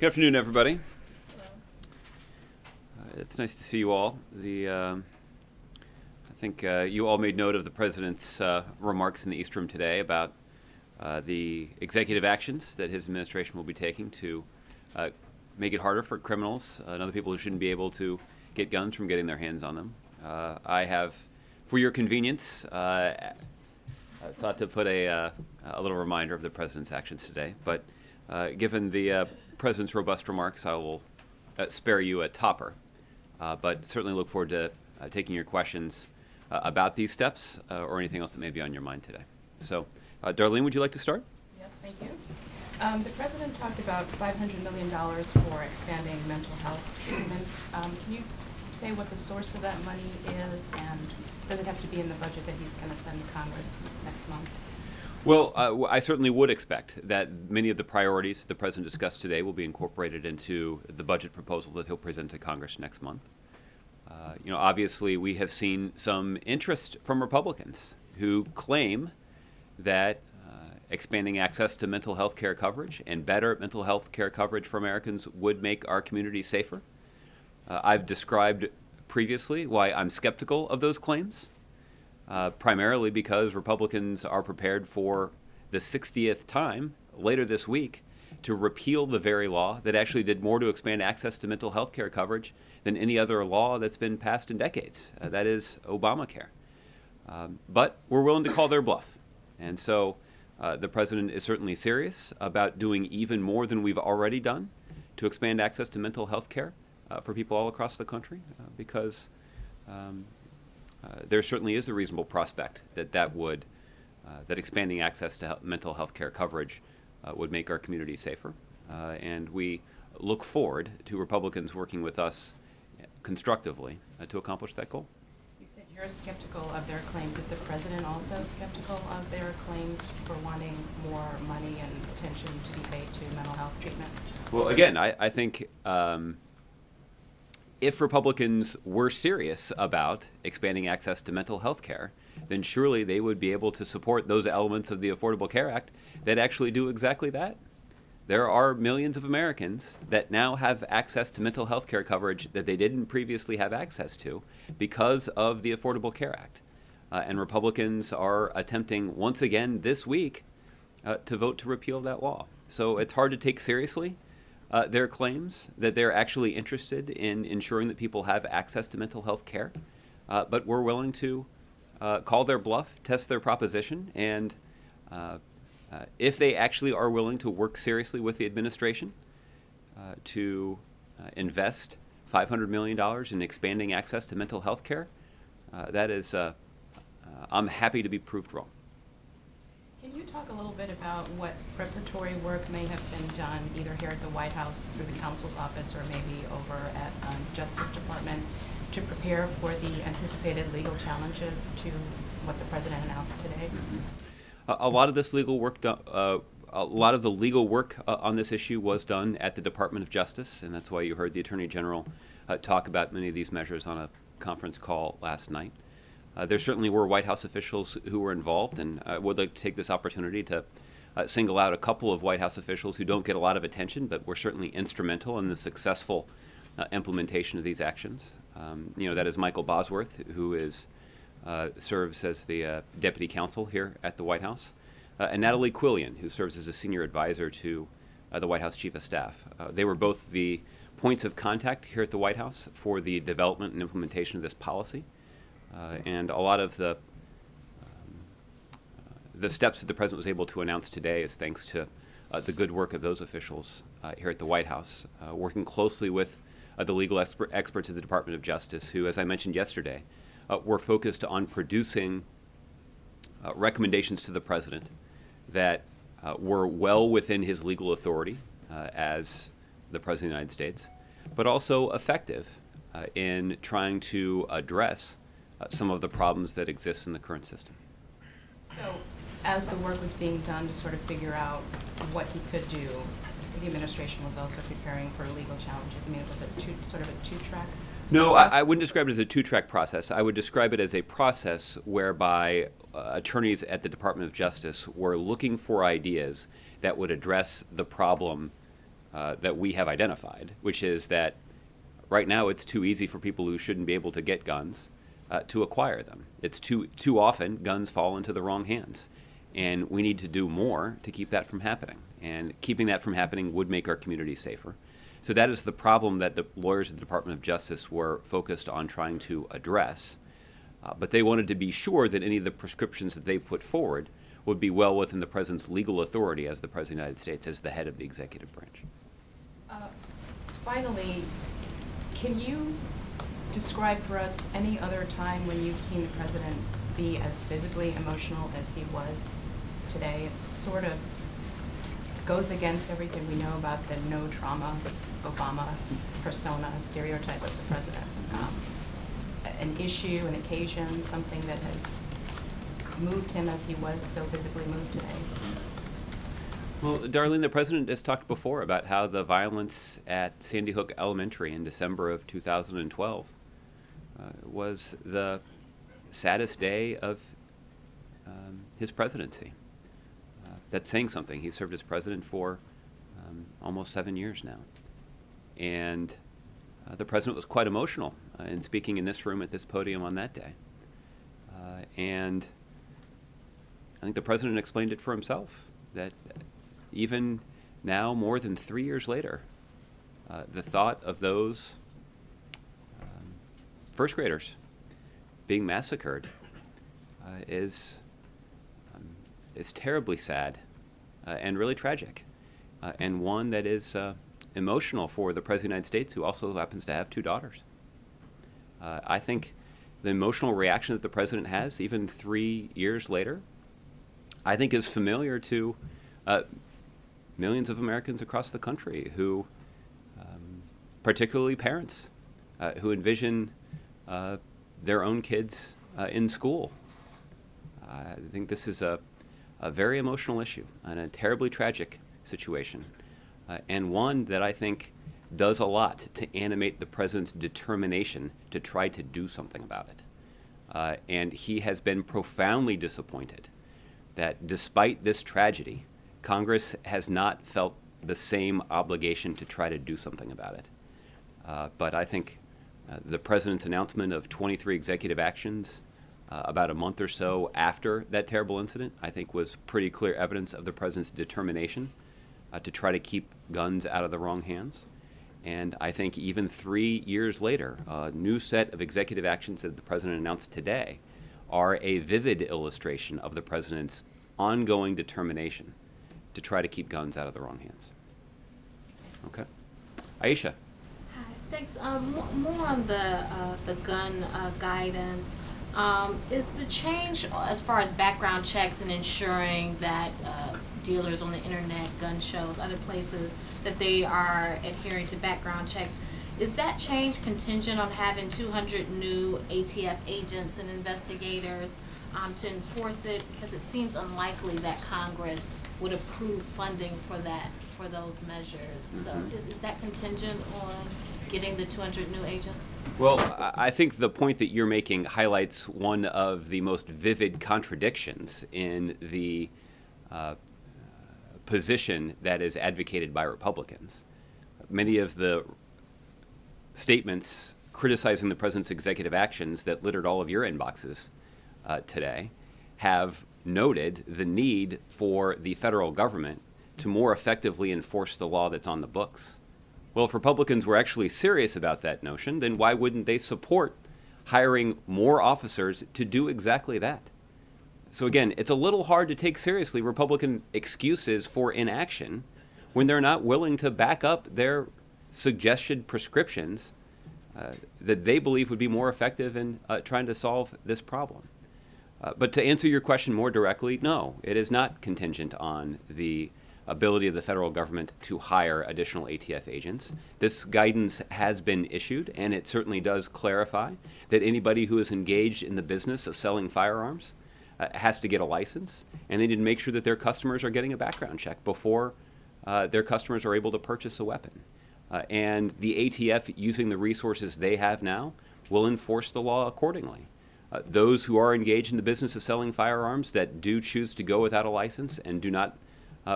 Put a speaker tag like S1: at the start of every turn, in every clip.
S1: Good afternoon, everybody. It's nice to see you all. I think you all made note of the President's remarks in the East Room today about the executive actions that his administration will be taking to make it harder for criminals and other people who shouldn't be able to get guns from getting their hands on them. I have, for your convenience, thought to put a little reminder of the President's actions today. But given the President's robust remarks, I will spare you a topper. But certainly look forward to taking your questions about these steps or anything else that may be on your mind today. So, Darlene, would you like to start?
S2: Yes, thank you. The President talked about $500 million for expanding mental health treatment. Can you say what the source of that money is, and does it have to be in the budget that he's going to send to Congress next month?
S1: Well, I certainly would expect that many of the priorities the President discussed today will be incorporated into the budget proposal that he'll present to Congress next month. Obviously, we have seen some interest from Republicans who claim that expanding access to mental health care coverage and better mental health care coverage for Americans would make our community safer. I've described previously why I'm skeptical of those claims. Primarily because Republicans are prepared for the 60th time later this week to repeal the very law that actually did more to expand access to mental health care coverage than any other law that's been passed in decades. That is Obamacare. But we're willing to call their bluff. And so the President is certainly serious about doing even more than we've already done to expand access to mental health care for people all across the country because there certainly is a reasonable prospect that expanding access to mental health care coverage would make our community safer. And we look forward to Republicans working with us constructively to accomplish that goal.
S2: You said you're skeptical of their claims. Is the President also skeptical of their claims for wanting more money and attention to be paid to mental health treatment?
S1: Well, again, I think if Republicans were serious about expanding access to mental health care, then surely they would be able to support those elements of the Affordable Care Act that actually do exactly that. There are millions of Americans that now have access to mental health care coverage that they didn't previously have access to because of the Affordable Care Act. And Republicans are attempting once again this week to vote to repeal that law. So it's hard to take seriously their claims that they're actually interested in ensuring that people have access to mental health care. But we're willing to call their bluff, test their proposition, and if they actually are willing to work seriously with the administration to invest $500 million in expanding access to mental health care, I'm happy to be proved wrong.
S2: Can you talk a little bit about what preparatory work may have been done either here at the White House through the counsel's office or maybe over at the Justice Department to prepare for the anticipated legal challenges to what the President announced today?
S1: Mm-hmm. A lot of this legal work, a lot of the legal work on this issue was done at the Department of Justice, and that's why you heard the Attorney General talk about many of these measures on a conference call last night. There certainly were White House officials who were involved, and I would like to take this opportunity to single out a couple of White House officials who don't get a lot of attention, but were certainly instrumental in the successful implementation of these actions. That is Michael Bosworth, who serves as the deputy counsel here at the White House, and Natalie Quillian, who serves as a senior advisor to the White House Chief of Staff. They were both the points of contact here at the White House for the development and implementation of this policy. And a lot of the steps that the President was able to announce today is thanks to the good work of those officials here at the White House, working closely with the legal experts at the Department of Justice, who, as I mentioned yesterday, were focused on producing recommendations to the President that were well within his legal authority as the President of the United States, but also effective in trying to address some of the problems that exist in the current system.
S2: So, as the work was being done to sort of figure out what he could do, the administration was also preparing for legal challenges. I mean, it was sort of a two-track?
S1: No, I wouldn't describe it as a two-track process. I would describe it as a process whereby attorneys at the Department of Justice were looking for ideas that would address the problem that we have identified, which is that right now it's too easy for people who shouldn't be able to get guns to acquire them. It's too often guns fall into the wrong hands. And we need to do more to keep that from happening. And keeping that from happening would make our community safer. So that is the problem that the lawyers at the Department of Justice were focused on trying to address. But they wanted to be sure that any of the prescriptions that they put forward would be well within the President's legal authority as the President of the United States, as the head of the executive branch.
S2: Finally, can you describe for us any other time when you've seen the President be as physically emotional as he was today? It sort of goes against everything we know about the no trauma Obama persona, stereotype of the President. An issue, an occasion, something that has moved him as he was so physically moved today.
S1: Well, Darlene, the President has talked before about how the violence at Sandy Hook Elementary in December of 2012 was the saddest day of his presidency. That's saying something. He served as president for almost 7 years now. And the President was quite emotional in speaking in this room at this podium on that day. And I think the President explained it for himself, that even now, more than 3 years later, the thought of those first graders being massacred is terribly sad and really tragic, and one that is emotional for the President of the United States, who also happens to have 2 daughters. I think the emotional reaction that the President has, even 3 years later, I think is familiar to millions of Americans across the country who, particularly parents, who envision their own kids in school. I think this is a very emotional issue and a terribly tragic situation, and one that I think does a lot to animate the President's determination to try to do something about it. And he has been profoundly disappointed that despite this tragedy, Congress has not felt the same obligation to try to do something about it. But I think the President's announcement of 23 executive actions about a month or so after that terrible incident, I think was pretty clear evidence of the President's determination to try to keep guns out of the wrong hands. And I think even 3 years later, a new set of executive actions that the President announced today are a vivid illustration of the President's ongoing determination to try to keep guns out of the wrong hands. Okay. Aisha.
S3: Hi, thanks. More on the gun guidance. Is the change as far as background checks and ensuring that dealers on the internet, gun shows, other places, that they are adhering to background checks, is that change contingent on having 200 new ATF agents and investigators to enforce it? Because it seems unlikely that Congress would approve funding for those measures.
S1: Mm-hmm.
S3: So is that contingent on getting the 200 new agents?
S1: Well, I think the point that you're making highlights one of the most vivid contradictions in the position that is advocated by Republicans. Many of the statements criticizing the President's executive actions that littered all of your inboxes today have noted the need for the federal government to more effectively enforce the law that's on the books. Well, if Republicans were actually serious about that notion, then why wouldn't they support hiring more officers to do exactly that? So again, it's a little hard to take seriously Republican excuses for inaction when they're not willing to back up their suggested prescriptions that they believe would be more effective in trying to solve this problem. But to answer your question more directly, no, it is not contingent on the ability of the federal government to hire additional ATF agents. This guidance has been issued, and it certainly does clarify that anybody who is engaged in the business of selling firearms has to get a license, and they need to make sure that their customers are getting a background check before their customers are able to purchase a weapon. And the ATF, using the resources they have now, will enforce the law accordingly. Those who are engaged in the business of selling firearms that do choose to go without a license and do not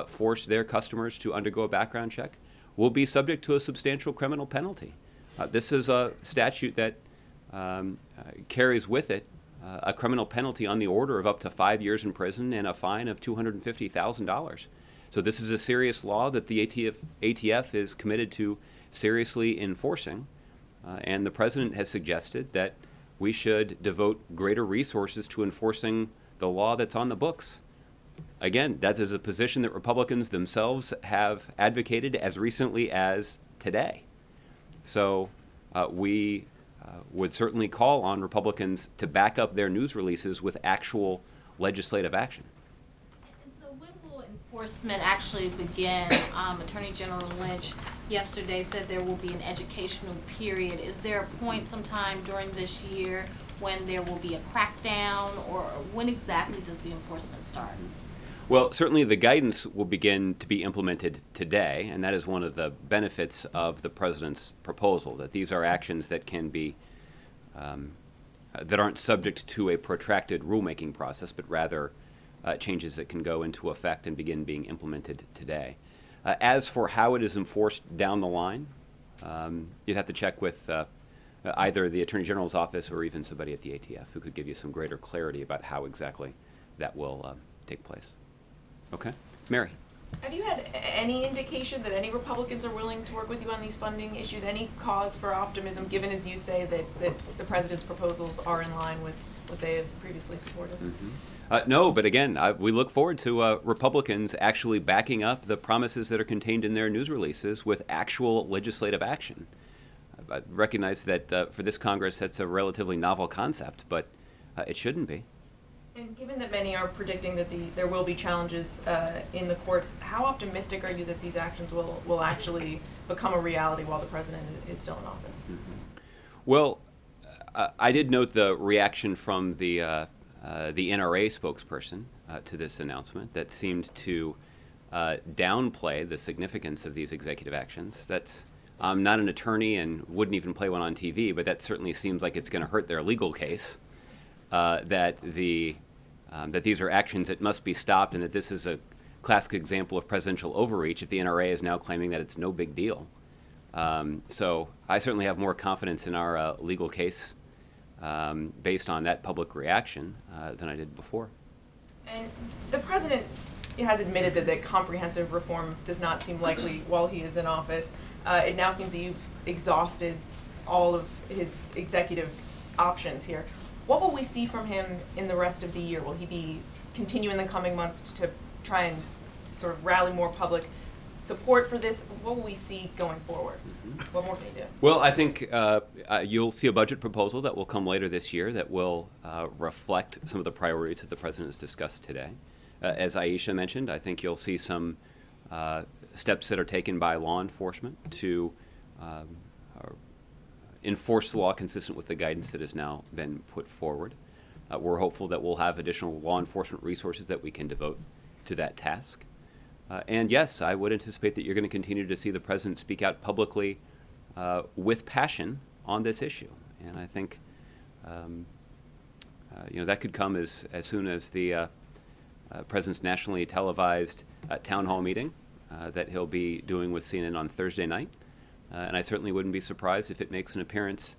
S1: force their customers to undergo a background check will be subject to a substantial criminal penalty. This is a statute that carries with it a criminal penalty on the order of up to 5 years in prison and a fine of $250,000. So this is a serious law that the ATF is committed to seriously enforcing, and the president has suggested that we should devote greater resources to enforcing the law that's on the books. Again, that is a position that Republicans themselves have advocated as recently as today. So we would certainly call on Republicans to back up their news releases with actual legislative action.
S3: And so when will enforcement actually begin? Attorney General Lynch yesterday said there will be an educational period. Is there a point sometime during this year when there will be a crackdown, or when exactly does the enforcement start?
S1: Well, certainly the guidance will begin to be implemented today, and that is one of the benefits of the president's proposal, that these are actions that can be, that aren't subject to a protracted rulemaking process, but rather changes that can go into effect and begin being implemented today. As for how it is enforced down the line, you'd have to check with either the Attorney General's office or even somebody at the ATF who could give you some greater clarity about how exactly that will take place. Okay. Mary.
S4: Have you had any indication that any Republicans are willing to work with you on these funding issues? Any cause for optimism, given, as you say, that the president's proposals are in line with what they have previously supported?
S1: Mm-hmm. No, but again, we look forward to Republicans actually backing up the promises that are contained in their news releases with actual legislative action. I recognize that for this Congress, that's a relatively novel concept, but it shouldn't be.
S4: And given that many are predicting that there will be challenges in the courts, how optimistic are you that these actions will actually become a reality while the president is still in office?
S1: Mm-hmm. Well, I did note the reaction from the NRA spokesperson to this announcement that seemed to downplay the significance of these executive actions. I'm not an attorney and wouldn't even play one on TV, but that certainly seems like it's going to hurt their legal case. That these are actions that must be stopped, and that this is a classic example of presidential overreach if the NRA is now claiming that it's no big deal. So I certainly have more confidence in our legal case based on that public reaction than I did before.
S4: And the president has admitted that comprehensive reform does not seem likely while he is in office. It now seems that you've exhausted all of his executive options here. What will we see from him in the rest of the year? Will he be continue in the coming months to try and sort of rally more public support for this? What will we see going forward? Mm-hmm. What more can he do?
S1: Well, I think you'll see a budget proposal that will come later this year that will reflect some of the priorities that the president has discussed today. As Aisha mentioned, I think you'll see some steps that are taken by law enforcement to enforce the law consistent with the guidance that has now been put forward. We're hopeful that we'll have additional law enforcement resources that we can devote to that task. And yes, I would anticipate that you're going to continue to see the president speak out publicly with passion on this issue. And I think that could come as soon as the president's nationally televised town hall meeting that he'll be doing with CNN on Thursday night. And I certainly wouldn't be surprised if it makes an appearance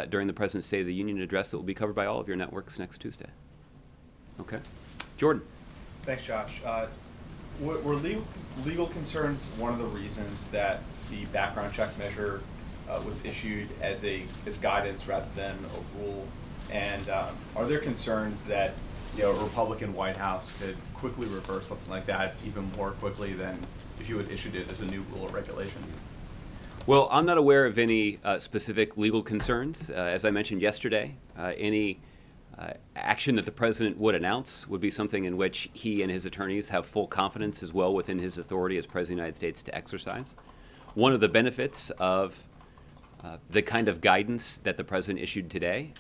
S1: during the President's State of the Union address that will be covered by all of your networks next Tuesday. Okay. Jordan.
S5: Thanks, Josh. Were legal concerns one of the reasons that the background check measure was issued as guidance rather than a rule? And are there concerns that a Republican White House could quickly reverse something like that even more quickly than if you had issued it as a new rule or regulation?
S1: Well, I'm not aware of any specific legal concerns. As I mentioned yesterday, any action that the president would announce would be something in which he and his attorneys have full confidence as well within his authority as President of the United States to exercise. One of the benefits of the kind of guidance that the president issued today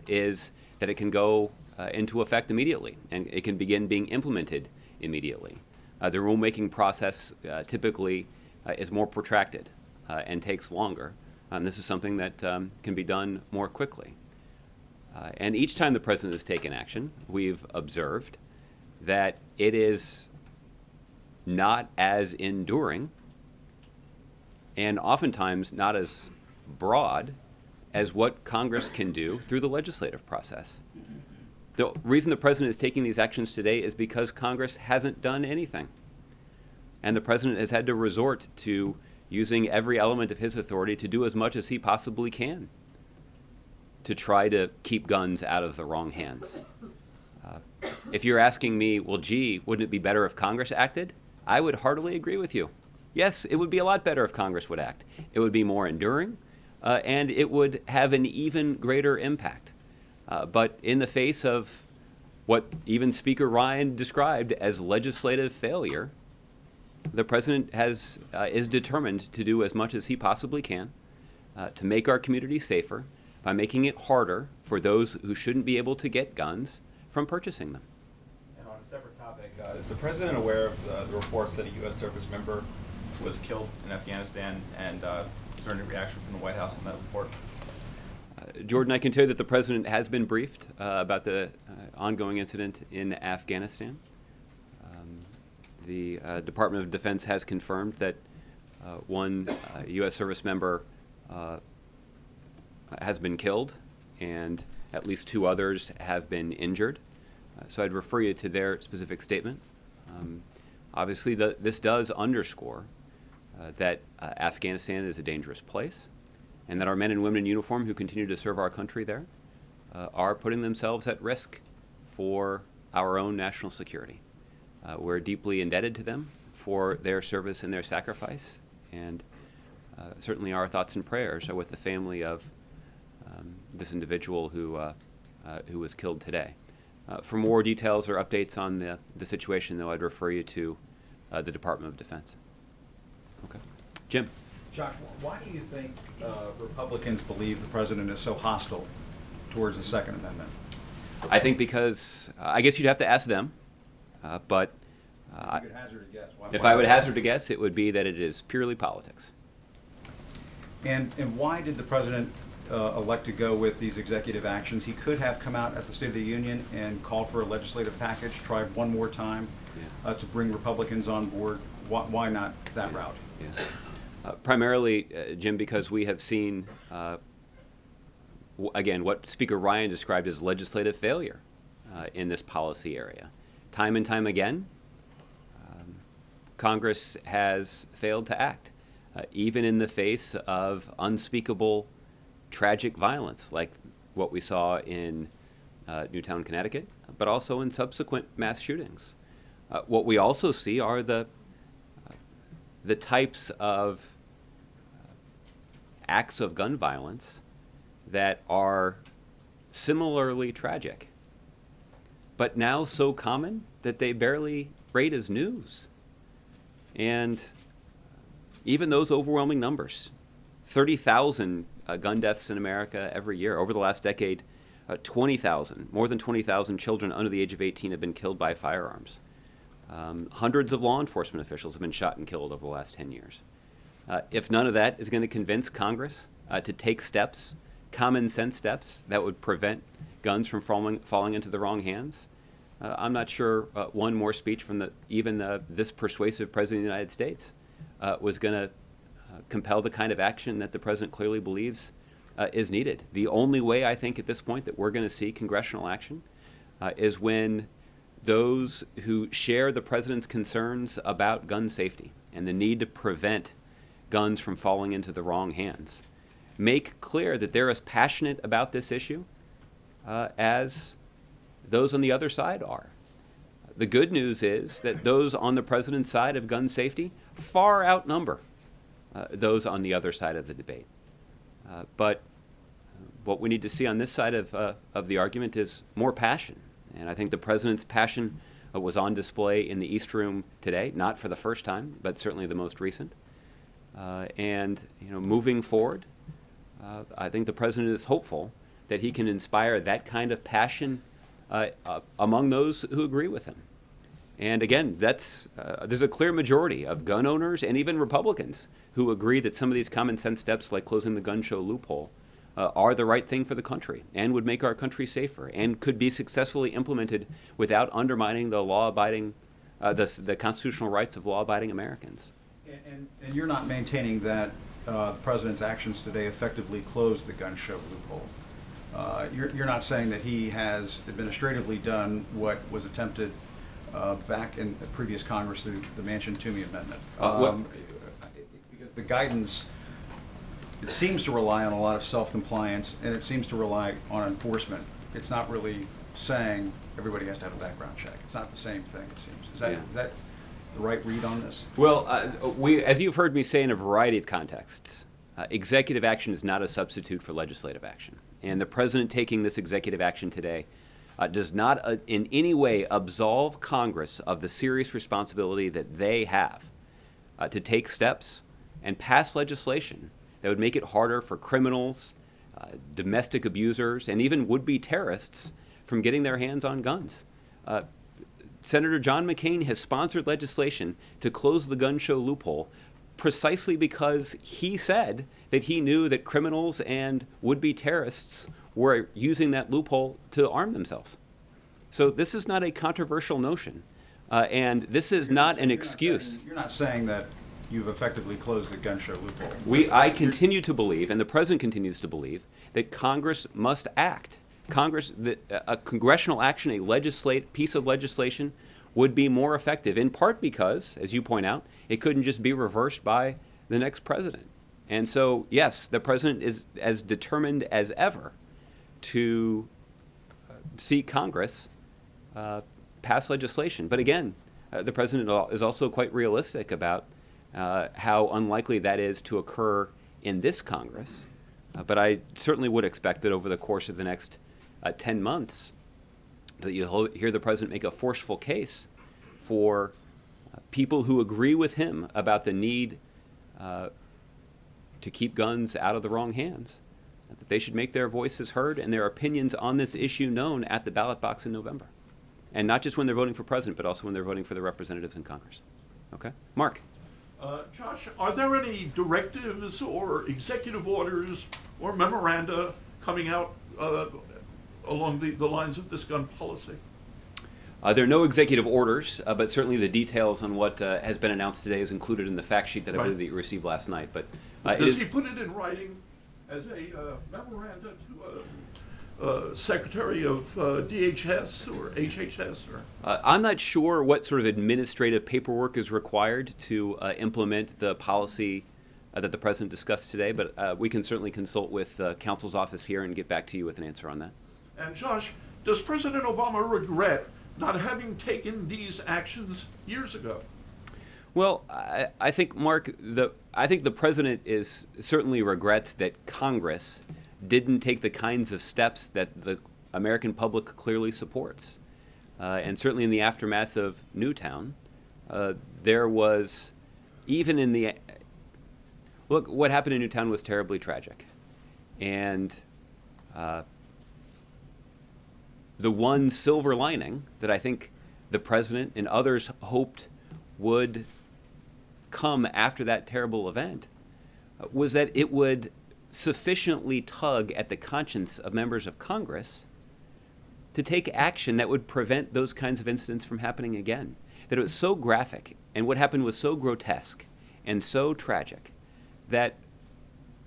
S1: is that it can go into effect immediately and it can begin being implemented immediately. The rulemaking process typically is more protracted and takes longer. This is something that can be done more quickly. And each time the president has taken action, we've observed that it is not as enduring and oftentimes not as broad as what Congress can do through the legislative process. The reason the president is taking these actions today is because Congress hasn't done anything. And the president has had to resort to using every element of his authority to do as much as he possibly can to try to keep guns out of the wrong hands. If you're asking me, well, gee, wouldn't it be better if Congress acted? I would heartily agree with you. Yes, it would be a lot better if Congress would act. It would be more enduring, and it would have an even greater impact. But in the face of what even Speaker Ryan described as legislative failure, the president is determined to do as much as he possibly can to make our community safer by making it harder for those who shouldn't be able to get guns from purchasing them.
S5: And on a separate topic, is the president aware of the reports that a U.S. service member was killed in Afghanistan, and is there any reaction from the White House on that report?
S1: Jordan, I can tell you that the president has been briefed about the ongoing incident in Afghanistan. The Department of Defense has confirmed that one U.S. service member has been killed, and at least 2 others have been injured. So I'd refer you to their specific statement. Obviously, this does underscore that Afghanistan is a dangerous place, and that our men and women in uniform who continue to serve our country there are putting themselves at risk for our own national security. We're deeply indebted to them for their service and their sacrifice, and certainly our thoughts and prayers are with the family of this individual who was killed today. For more details or updates on the situation, though, I'd refer you to the Department of Defense. Okay. Jim.
S6: Josh, why do you think Republicans believe the president is so hostile towards the Second Amendment?
S1: I think because, I guess you'd have to ask them, but
S6: You could hazard a guess.
S1: if I would hazard a guess, it would be that it is purely politics.
S6: And why did the president elect to go with these executive actions? He could have come out at the State of the Union and called for a legislative package, tried one more time to bring Republicans on board. Why not that route?
S1: Yeah. Primarily, Jim, because we have seen, again, what Speaker Ryan described as legislative failure in this policy area. Time and time again, Congress has failed to act, even in the face of unspeakable tragic violence like what we saw in Newtown, Connecticut, but also in subsequent mass shootings. What we also see are the types of acts of gun violence that are similarly tragic, but now so common that they barely rate as news. And even those overwhelming numbers, 30,000 gun deaths in America every year. Over the last decade, 20,000, more than 20,000 children under the age of 18 have been killed by firearms. Hundreds of law enforcement officials have been shot and killed over the last 10 years. If none of that is going to convince Congress to take steps, common sense steps, that would prevent guns from falling into the wrong hands, I'm not sure one more speech from this persuasive president of the United States was going to compel the kind of action that the president clearly believes is needed. The only way I think at this point that we're going to see congressional action is when those who share the president's concerns about gun safety and the need to prevent guns from falling into the wrong hands make clear that they're as passionate about this issue as those on the other side are. The good news is that those on the president's side of gun safety far outnumber those on the other side of the debate. But what we need to see on this side of the argument is more passion. And I think the president's passion was on display in the East Room today, not for the first time, but certainly the most recent. And moving forward, I think the president is hopeful that he can inspire that kind of passion among those who agree with him. And again, there's a clear majority of gun owners and even Republicans who agree that some of these common sense steps, like closing the gun show loophole, are the right thing for the country and would make our country safer and could be successfully implemented without undermining the law-abiding, the constitutional rights of law-abiding Americans.
S6: And you're not maintaining that the president's actions today effectively closed the gun show loophole. You're not saying that he has administratively done what was attempted back in the previous Congress through the Manchin-Toomey Amendment. Because the guidance, it seems to rely on a lot of self-compliance, and it seems to rely on enforcement. It's not really saying everybody has to have a background check. It's not the same thing, it seems. Is that the right read on this?
S1: Well, as you've heard me say in a variety of contexts, executive action is not a substitute for legislative action. And the president taking this executive action today does not in any way absolve Congress of the serious responsibility that they have to take steps and pass legislation that would make it harder for criminals, domestic abusers, and even would-be terrorists from getting their hands on guns. Senator John McCain has sponsored legislation to close the gun show loophole precisely because he said that he knew that criminals and would-be terrorists were using that loophole to arm themselves. So this is not a controversial notion, and this is not an excuse.
S6: You're not saying that you've effectively closed the gun show loophole.
S1: I continue to believe, and the president continues to believe, that Congress must act. A congressional action, a piece of legislation, would be more effective, in part because, as you point out, it couldn't just be reversed by the next president. And so, yes, the president is as determined as ever to see Congress pass legislation. But again, the president is also quite realistic about how unlikely that is to occur in this Congress. But I certainly would expect that over the course of the next 10 months, that you'll hear the president make a forceful case for people who agree with him about the need to keep guns out of the wrong hands, that they should make their voices heard and their opinions on this issue known at the ballot box in November. And not just when they're voting for president, but also when they're voting for the representatives in Congress. Okay? Mark.
S7: Josh, are there any directives or executive orders or memoranda coming out along the lines of this gun policy?
S1: There are no executive orders, but certainly the details on what has been announced today is included in the fact sheet that I believe that you received last night. But
S7: does he put it in writing as a memoranda to Secretary of DHS or HHS? Or?
S1: I'm not sure what sort of administrative paperwork is required to implement the policy that the president discussed today, but we can certainly consult with counsel's office here and get back to you with an answer on that.
S7: And Josh, does President Obama regret not having taken these actions years ago?
S1: Well, I think, Mark, I think the president certainly regrets that Congress didn't take the kinds of steps that the American public clearly supports. And certainly in the aftermath of Newtown, there was, even in the, look, what happened in Newtown was terribly tragic. And the one silver lining that I think the president and others hoped would come after that terrible event was that it would sufficiently tug at the conscience of members of Congress to take action that would prevent those kinds of incidents from happening again. That it was so graphic and what happened was so grotesque and so tragic that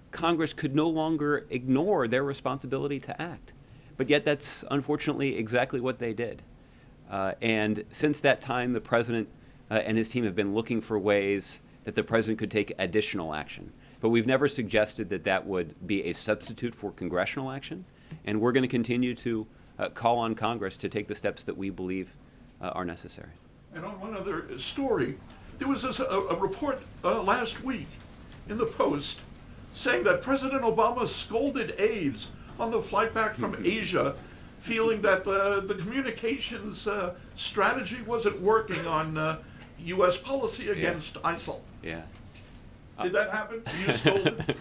S1: Congress could no longer ignore their responsibility to act. But yet that's unfortunately exactly what they did. And since that time, the president and his team have been looking for ways that the president could take additional action. But we've never suggested that that would be a substitute for congressional action. And we're going to continue to call on Congress to take the steps that we believe are necessary.
S7: And on one other story, there was a report last week in the Post saying that President Obama scolded aides on the flight back from Asia, feeling that the communications strategy wasn't working on U.S. policy against ISIL.
S1: Yeah.
S7: Did that happen? You scolded?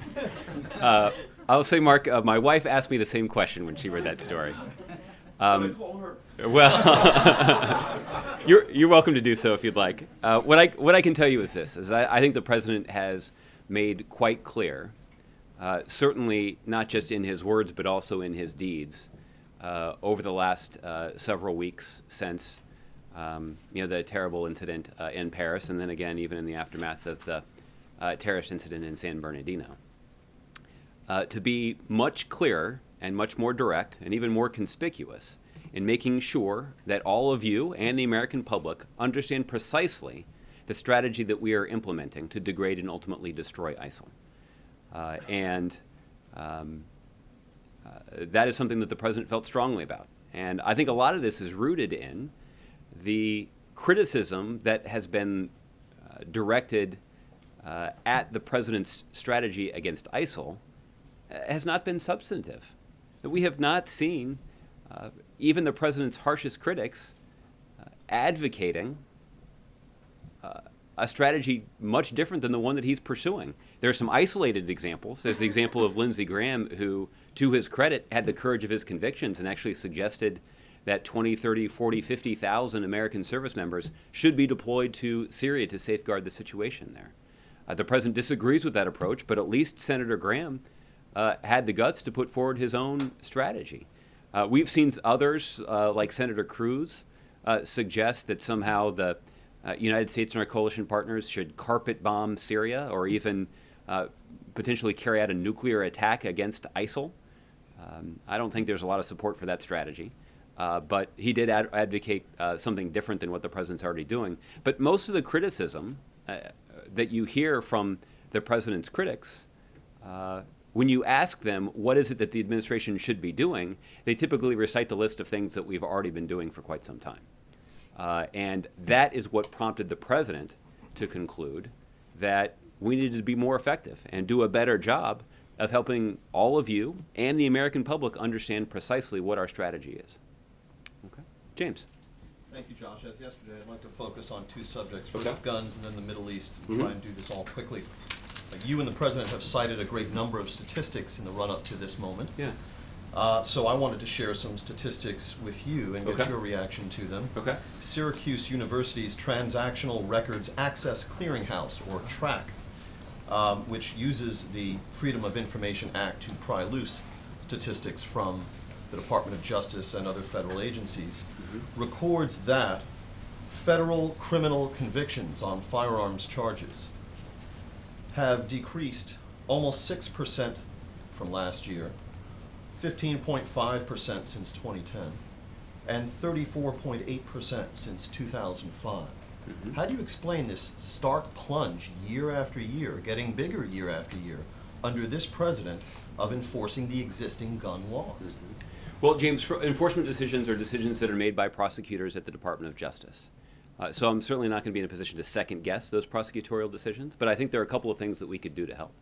S1: I'll say, Mark, my wife asked me the same question when she read that story.
S7: Should I call her?
S1: Well, you're welcome to do so if you'd like. What I can tell you is this: I think the president has made quite clear, certainly not just in his words but also in his deeds, over the last several weeks since the terrible incident in Paris, and then again, even in the aftermath of the terrorist incident in San Bernardino. To be much clearer and much more direct and even more conspicuous in making sure that all of you and the American public understand precisely the strategy that we are implementing to degrade and ultimately destroy ISIL. That is something that the president felt strongly about. And I think a lot of this is rooted in the criticism that has been directed at the president's strategy against ISIL has not been substantive. We have not seen even the president's harshest critics advocating a strategy much different than the one that he's pursuing. There are some isolated examples. There's the example of Lindsey Graham, who, to his credit, had the courage of his convictions and actually suggested that 20, 30, 40, 50,000 American service members should be deployed to Syria to safeguard the situation there. The president disagrees with that approach, but at least Senator Graham had the guts to put forward his own strategy. We've seen others, like Senator Cruz, suggest that somehow the United States and our coalition partners should carpet bomb Syria or even potentially carry out a nuclear attack against ISIL. I don't think there's a lot of support for that strategy. But he did advocate something different than what the president's already doing. But most of the criticism that you hear from the president's critics, when you ask them what is it that the administration should be doing, they typically recite the list of things that we've already been doing for quite some time. And that is what prompted the president to conclude that we needed to be more effective and do a better job of helping all of you and the American public understand precisely what our strategy is. Okay. James.
S8: Thank you, Josh. As yesterday, I'd like to focus on two subjects, first
S1: Okay.
S8: guns and then the Middle East, and try and do this all quickly. You and the President have cited a great number of statistics in the run-up to this moment.
S1: Yeah.
S8: So I wanted to share some statistics with you and get
S1: Okay.
S8: your reaction to them.
S1: Okay.
S8: Syracuse University's Transactional Records Access Clearinghouse, or TRAC, which uses the Freedom of Information Act to pry loose statistics from the Department of Justice and other federal agencies, records that federal criminal convictions on firearms charges have decreased almost 6% from last year, 15.5% since 2010, and 34.8% since 2005. How do you explain this stark plunge year after year, getting bigger year after year, under this president of enforcing the existing gun laws?
S1: Well, James, enforcement decisions are decisions that are made by prosecutors at the Department of Justice. So I'm certainly not going to be in a position to second guess those prosecutorial decisions, but I think there are a couple of things that we could do to help.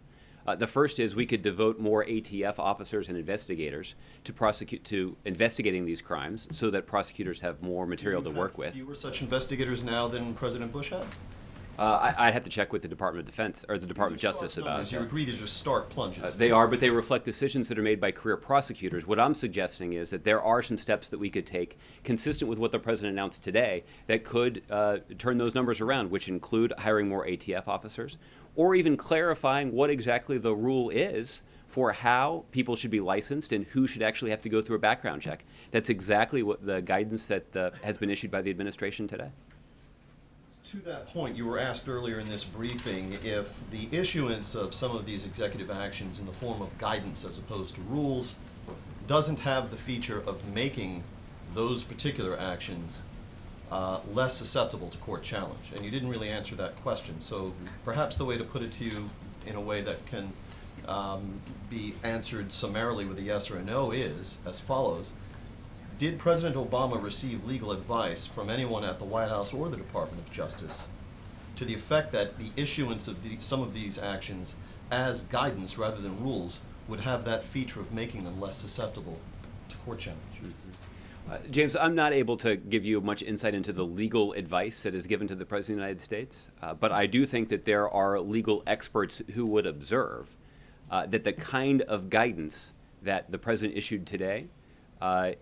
S1: The first is we could devote more ATF officers and investigators to investigating these crimes so that prosecutors have more material to work with.
S8: Fewer such investigators now than President Bush had?
S1: I'd have to check with the Department of Defense or the Department of Justice about it.
S8: You agree these are stark plunges?
S1: They are, but they reflect decisions that are made by career prosecutors. What I'm suggesting is that there are some steps that we could take consistent with what the president announced today that could turn those numbers around, which include hiring more ATF officers or even clarifying what exactly the rule is for how people should be licensed and who should actually have to go through a background check. That's exactly what the guidance that has been issued by the administration today.
S8: To that point, you were asked earlier in this briefing if the issuance of some of these executive actions in the form of guidance as opposed to rules doesn't have the feature of making those particular actions less susceptible to court challenge. And you didn't really answer that question. So perhaps the way to put it to you in a way that can be answered summarily with a yes or a no is as follows. Did President Obama receive legal advice from anyone at the White House or the Department of Justice to the effect that the issuance of some of these actions as guidance rather than rules would have that feature of making them less susceptible to court challenge?
S1: James, I'm not able to give you much insight into the legal advice that is given to the President of the United States, but I do think that there are legal experts who would observe that the kind of guidance that the President issued today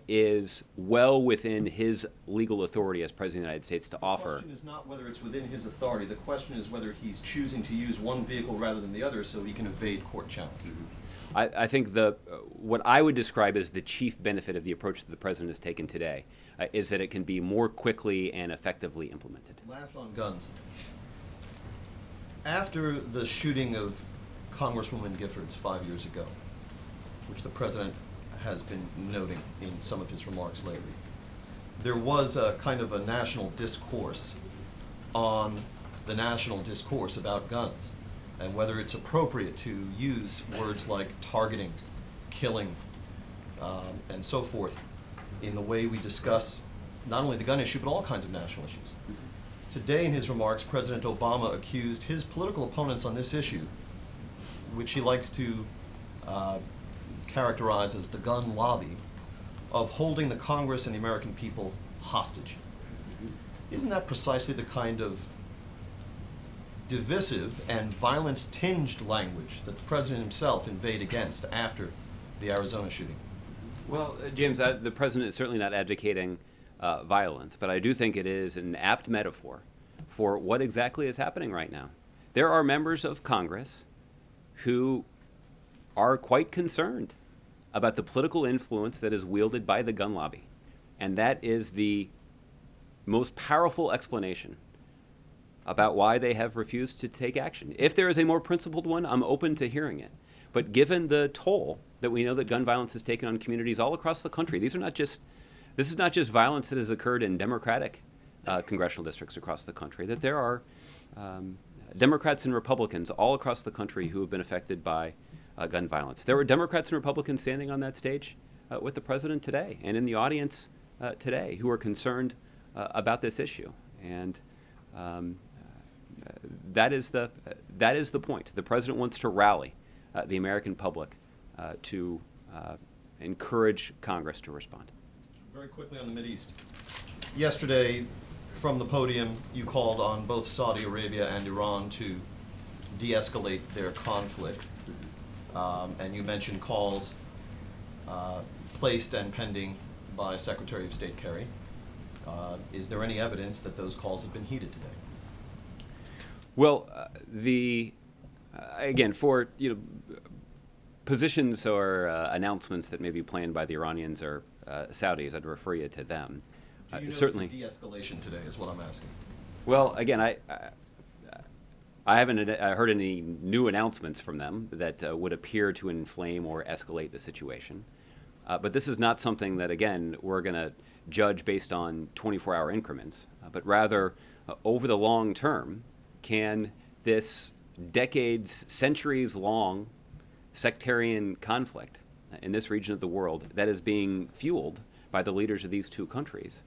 S1: is well within his legal authority as President of the United States to offer.
S8: The question is not whether it's within his authority. The question is whether he's choosing to use one vehicle rather than the other so he can evade court challenge.
S1: I think what I would describe as the chief benefit of the approach that the president has taken today is that it can be more quickly and effectively implemented.
S8: Last on guns. After the shooting of Congresswoman Giffords 5 years ago, which the president has been noting in some of his remarks lately, there was a kind of a national discourse on the national discourse about guns and whether it's appropriate to use words like targeting, killing, and so forth in the way we discuss not only the gun issue but all kinds of national issues. Today in his remarks, President Obama accused his political opponents on this issue, which he likes to characterize as the gun lobby, of holding the Congress and the American people hostage. Isn't that precisely the kind of divisive and violence-tinged language that the president himself inveighed against after the Arizona shooting?
S1: Well, James, the president is certainly not advocating violence, but I do think it is an apt metaphor for what exactly is happening right now. There are members of Congress who are quite concerned about the political influence that is wielded by the gun lobby, and that is the most powerful explanation about why they have refused to take action. If there is a more principled one, I'm open to hearing it. But given the toll that we know that gun violence has taken on communities all across the country, this is not just violence that has occurred in Democratic congressional districts across the country, that there are Democrats and Republicans all across the country who have been affected by gun violence. There were Democrats and Republicans standing on that stage with the president today and in the audience today who are concerned about this issue. And that is the point. The president wants to rally the American public to encourage Congress to respond.
S8: Very quickly on the Mideast. Yesterday, from the podium, you called on both Saudi Arabia and Iran to de-escalate their conflict. And you mentioned calls placed and pending by Secretary of State Kerry. Is there any evidence that those calls have been heeded today?
S1: Well, again, for positions or announcements that may be planned by the Iranians or Saudis, I'd refer you to them.
S8: Do you
S1: Certainly.
S8: notice a de-escalation today is what I'm asking.
S1: Well, again, I haven't heard any new announcements from them that would appear to inflame or escalate the situation. But this is not something that, again, we're going to judge based on 24-hour increments, but rather over the long term, can this decades, centuries-long sectarian conflict in this region of the world that is being fueled by the leaders of these two countries,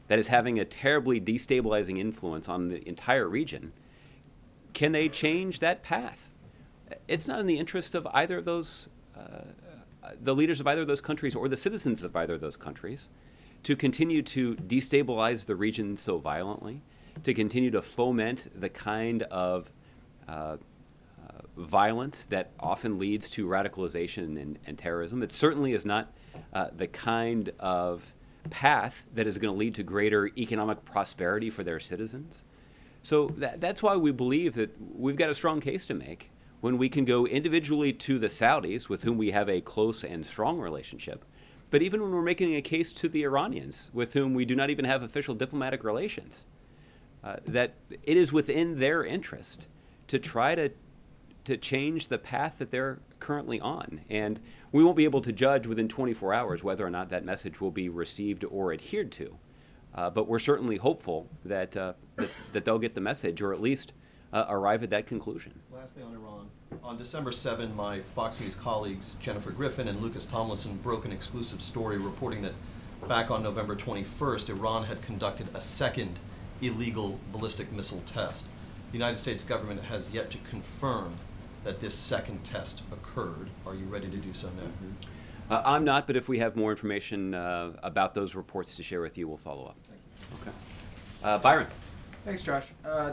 S1: that is having a terribly destabilizing influence on the entire region, can they change that path? It's not in the interest of either of those, the leaders of either of those countries or the citizens of either of those countries, to continue to destabilize the region so violently, to continue to foment the kind of violence that often leads to radicalization and terrorism. It certainly is not the kind of path that is going to lead to greater economic prosperity for their citizens. So that's why we believe that we've got a strong case to make when we can go individually to the Saudis, with whom we have a close and strong relationship, but even when we're making a case to the Iranians, with whom we do not even have official diplomatic relations, that it is within their interest to try to change the path that they're currently on. And we won't be able to judge within 24 hours whether or not that message will be received or adhered to. But we're certainly hopeful that they'll get the message, or at least arrive at that conclusion.
S8: Lastly on Iran. On December 7, my Fox News colleagues Jennifer Griffin and Lucas Tomlinson broke an exclusive story reporting that back on November 21st, Iran had conducted a second illegal ballistic missile test. The United States government has yet to confirm that this second test occurred. Are you ready to do so now?
S1: I'm not, but if we have more information about those reports to share with you, we'll follow up.
S8: Thank you.
S1: Okay. Byron.
S9: Thanks, Josh.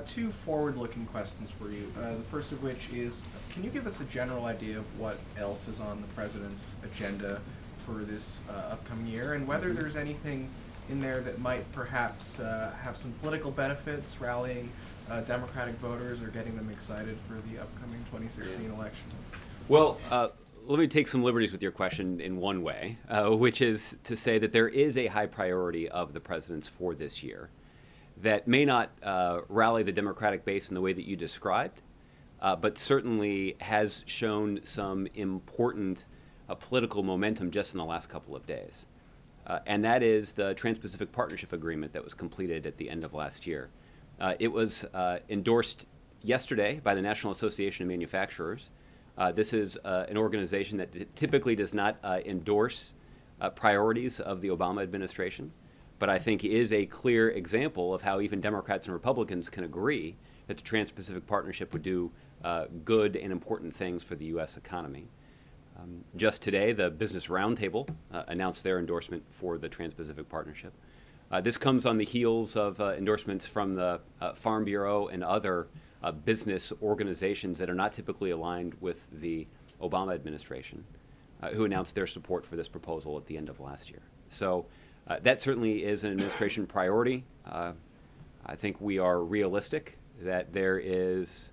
S9: Two forward-looking questions for you. The first of which is, can you give us a general idea of what else is on the president's agenda for this upcoming year, and whether there's anything in there that might perhaps have some political benefits, rallying Democratic voters or getting them excited for the upcoming 2016 election?
S1: Well, let me take some liberties with your question in one way, which is to say that there is a high priority of the president's for this year that may not rally the Democratic base in the way that you described, but certainly has shown some important political momentum just in the last couple of days. And that is the Trans-Pacific Partnership Agreement that was completed at the end of last year. It was endorsed yesterday by the National Association of Manufacturers. This is an organization that typically does not endorse priorities of the Obama administration, but I think is a clear example of how even Democrats and Republicans can agree that the Trans-Pacific Partnership would do good and important things for the U.S. economy. Just today, the Business Roundtable announced their endorsement for the Trans-Pacific Partnership. This comes on the heels of endorsements from the Farm Bureau and other business organizations that are not typically aligned with the Obama administration, who announced their support for this proposal at the end of last year. So that certainly is an administration priority. I think we are realistic that there is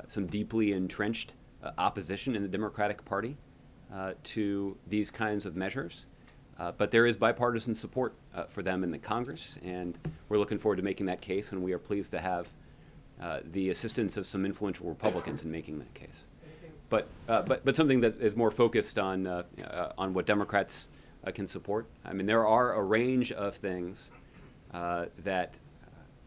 S1: some deeply entrenched opposition in the Democratic Party to these kinds of measures. But there is bipartisan support for them in the Congress, and we're looking forward to making that case, and we are pleased to have the assistance of some influential Republicans in making that case. But something that is more focused on what Democrats can support. I mean, there are a range of things that.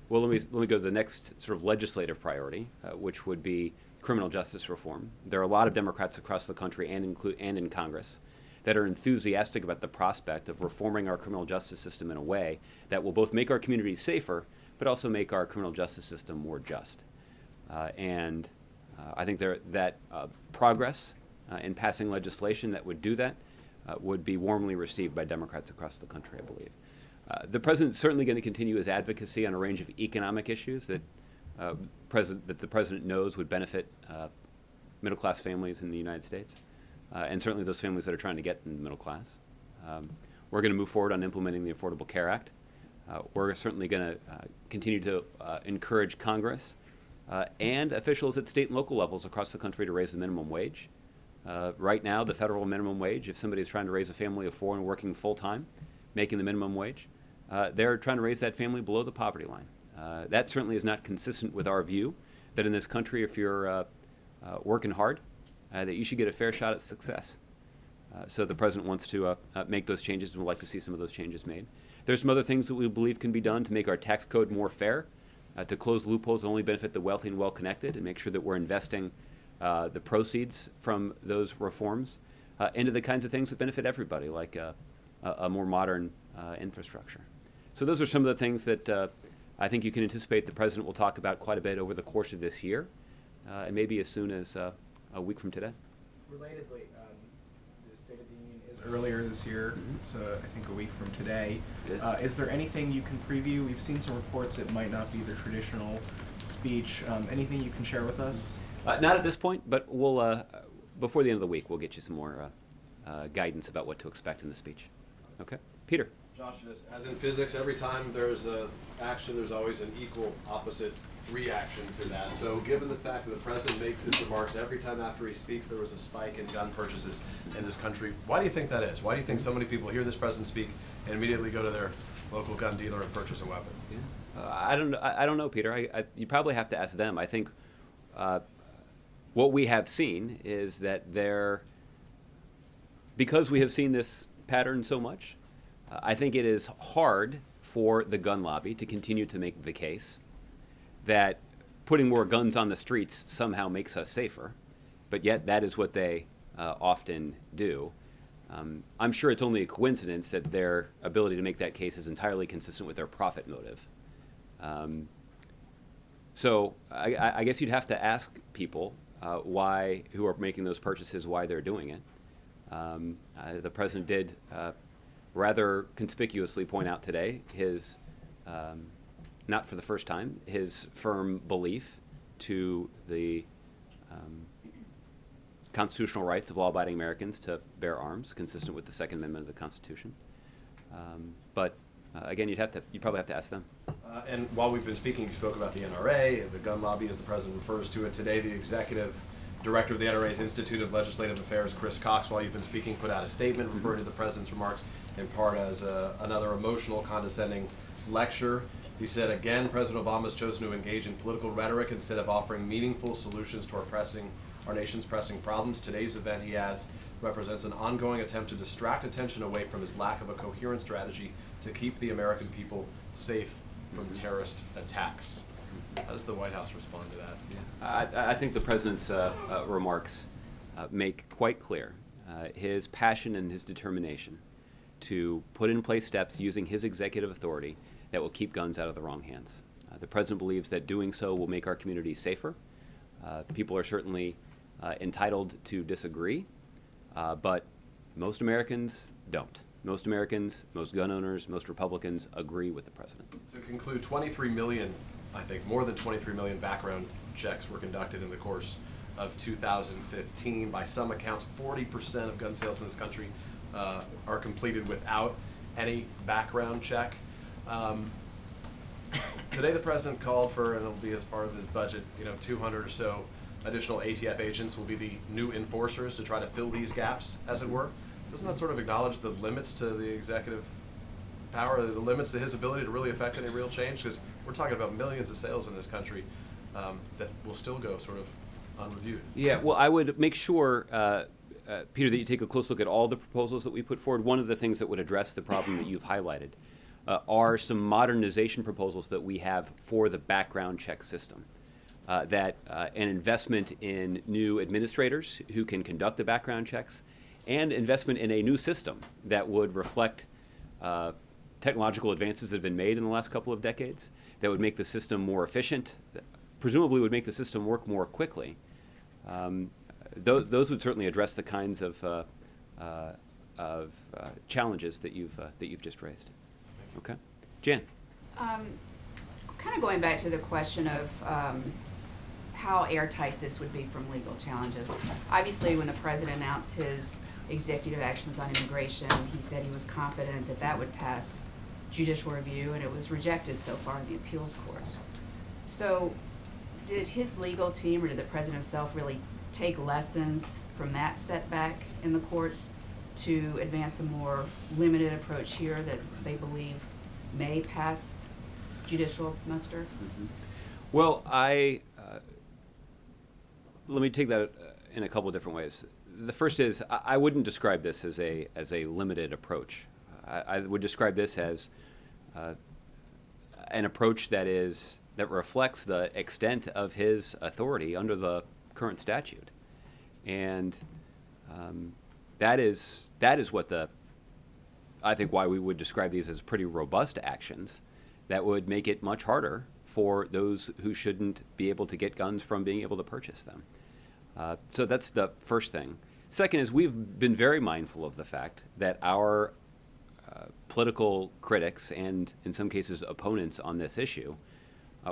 S1: Well, let me go to the next sort of legislative priority, which would be criminal justice reform. There are a lot of Democrats across the country and in Congress that are enthusiastic about the prospect of reforming our criminal justice system in a way that will both make our communities safer, but also make our criminal justice system more just. And I think that progress in passing legislation that would do that would be warmly received by Democrats across the country, I believe. The president's certainly going to continue his advocacy on a range of economic issues that the president knows would benefit middle-class families in the United States, and certainly those families that are trying to get in the middle class. We're going to move forward on implementing the Affordable Care Act. We're certainly going to continue to encourage Congress and officials at state and local levels across the country to raise the minimum wage. Right now, the federal minimum wage, if somebody is trying to raise a family of four and working full-time, making the minimum wage, they're trying to raise that family below the poverty line. That certainly is not consistent with our view that in this country, if you're working hard, that you should get a fair shot at success. So the president wants to make those changes, and would like to see some of those changes made. There's some other things that we believe can be done to make our tax code more fair, to close loopholes that only benefit the wealthy and well-connected, and make sure that we're investing the proceeds from those reforms into the kinds of things that benefit everybody, like a more modern infrastructure. So those are some of the things that I think you can anticipate the president will talk about quite a bit over the course of this year, and maybe as soon as a week from today.
S9: Relatedly, the State of the Union is earlier this year. It's, I think, a week from today. Is there anything you can preview? We've seen some reports it might not be the traditional speech. Anything you can share with us?
S1: Not at this point, but we'll before the end of the week, we'll get you some more guidance about what to expect in the speech. Okay, Peter.
S10: Josh, as in physics, every time there's an action, there's always an equal opposite reaction to that. So given the fact that the president makes his remarks every time after he speaks, there was a spike in gun purchases in this country. Why do you think that is? Why do you think so many people hear this president speak and immediately go to their local gun dealer and purchase a weapon?
S1: Yeah. I don't know, Peter. You probably have to ask them. I think what we have seen is that because we have seen this pattern so much, I think it is hard for the gun lobby to continue to make the case that putting more guns on the streets somehow makes us safer, but yet that is what they often do. I'm sure it's only a coincidence that their ability to make that case is entirely consistent with their profit motive. So I guess you'd have to ask people who are making those purchases, why they're doing it. The president did rather conspicuously point out today his, not for the first time, his firm belief to the constitutional rights of law-abiding Americans to bear arms, consistent with the Second Amendment of the Constitution. But again, you'd probably have to ask them.
S10: And while we've been speaking, you spoke about the NRA, the gun lobby, as the president refers to it today. The executive Director of the NRA's Institute of Legislative Affairs, Chris Cox, while you've been speaking, put out a statement referring to the president's remarks in part as another emotional, condescending lecture. He said, again, President Obama has chosen to engage in political rhetoric instead of offering meaningful solutions to our nation's pressing problems. Today's event, he adds, represents an ongoing attempt to distract attention away from his lack of a coherent strategy to keep the American people safe from terrorist attacks. How does the White House respond to that?
S1: I think the president's remarks make quite clear his passion and his determination to put in place steps using his executive authority that will keep guns out of the wrong hands. The president believes that doing so will make our community safer. People are certainly entitled to disagree, but most Americans don't. Most Americans, most gun owners, most Republicans agree with the president.
S10: To conclude, 23 million, I think, more than 23 million background checks were conducted in the course of 2015. By some accounts, 40% of gun sales in this country are completed without any background check. Today the president called for, and it'll be as part of his budget, 200 or so additional ATF agents will be the new enforcers to try to fill these gaps, as it were. Doesn't that sort of acknowledge the limits to the executive power, the limits to his ability to really affect any real change? Because we're talking about millions of sales in this country that will still go sort of unreviewed.
S1: Yeah, well, I would make sure, Peter, that you take a close look at all the proposals that we put forward. One of the things that would address the problem that you've highlighted are some modernization proposals that we have for the background check system. That an investment in new administrators who can conduct the background checks, and investment in a new system that would reflect technological advances that have been made in the last couple of decades, that would make the system more efficient, presumably would make the system work more quickly. Those would certainly address the kinds of challenges that you've just raised. Okay, Jan.
S2: Kind of going back to the question of how airtight this would be from legal challenges. Obviously, when the president announced his executive actions on immigration, he said he was confident that that would pass judicial review, and it was rejected so far in the appeals courts. So did his legal team or did the president himself really take lessons from that setback in the courts to advance a more limited approach here that they believe may pass judicial muster?
S1: Mm-hmm. Well, let me take that in a couple of different ways. The first is I wouldn't describe this as a limited approach. I would describe this as an approach that reflects the extent of his authority under the current statute, and that is what I think why we would describe these as pretty robust actions that would make it much harder for those who shouldn't be able to get guns from being able to purchase them. So that's the first thing. Second is we've been very mindful of the fact that our political critics and in some cases opponents on this issue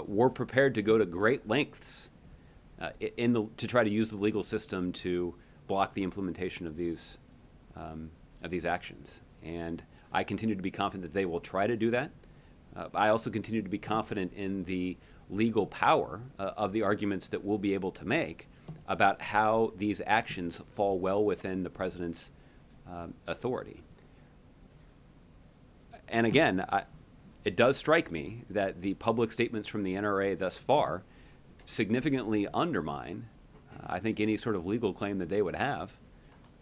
S1: were prepared to go to great lengths to try to use the legal system to block the implementation of these actions. And I continue to be confident that they will try to do that. I also continue to be confident in the legal power of the arguments that we'll be able to make about how these actions fall well within the president's authority. And again, it does strike me that the public statements from the NRA thus far significantly undermine, I think, any sort of legal claim that they would have,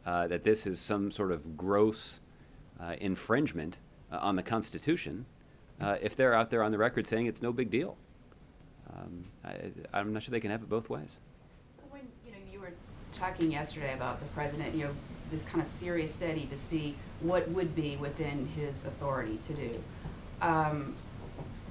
S1: that this is some sort of gross infringement on the Constitution, if they're out there on the record saying it's no big deal. I'm not sure they can have it both ways.
S2: When you were talking yesterday about the president, this kind of serious study to see what would be within his authority to do.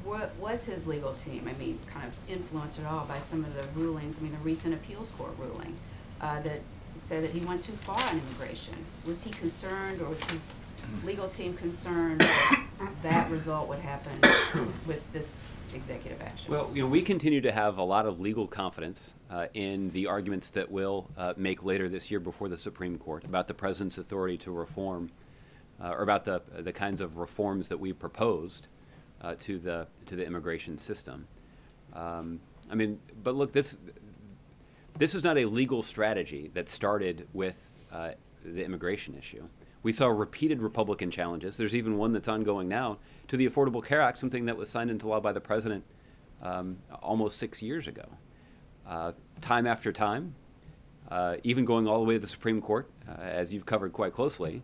S2: What was his legal team, kind of influenced at all by some of the rulings, the recent appeals court ruling that said that he went too far on immigration? Was he concerned, or was his legal team concerned that result would happen with this executive action?
S1: Well, we continue to have a lot of legal confidence in the arguments that we'll make later this year before the Supreme Court about the president's authority to reform, or about the kinds of reforms that we proposed to the immigration system. But look, this is not a legal strategy that started with the immigration issue. We saw repeated Republican challenges. There's even one that's ongoing now to the Affordable Care Act, something that was signed into law by the president almost 6 years ago. Time after time, even going all the way to the Supreme Court, as you've covered quite closely,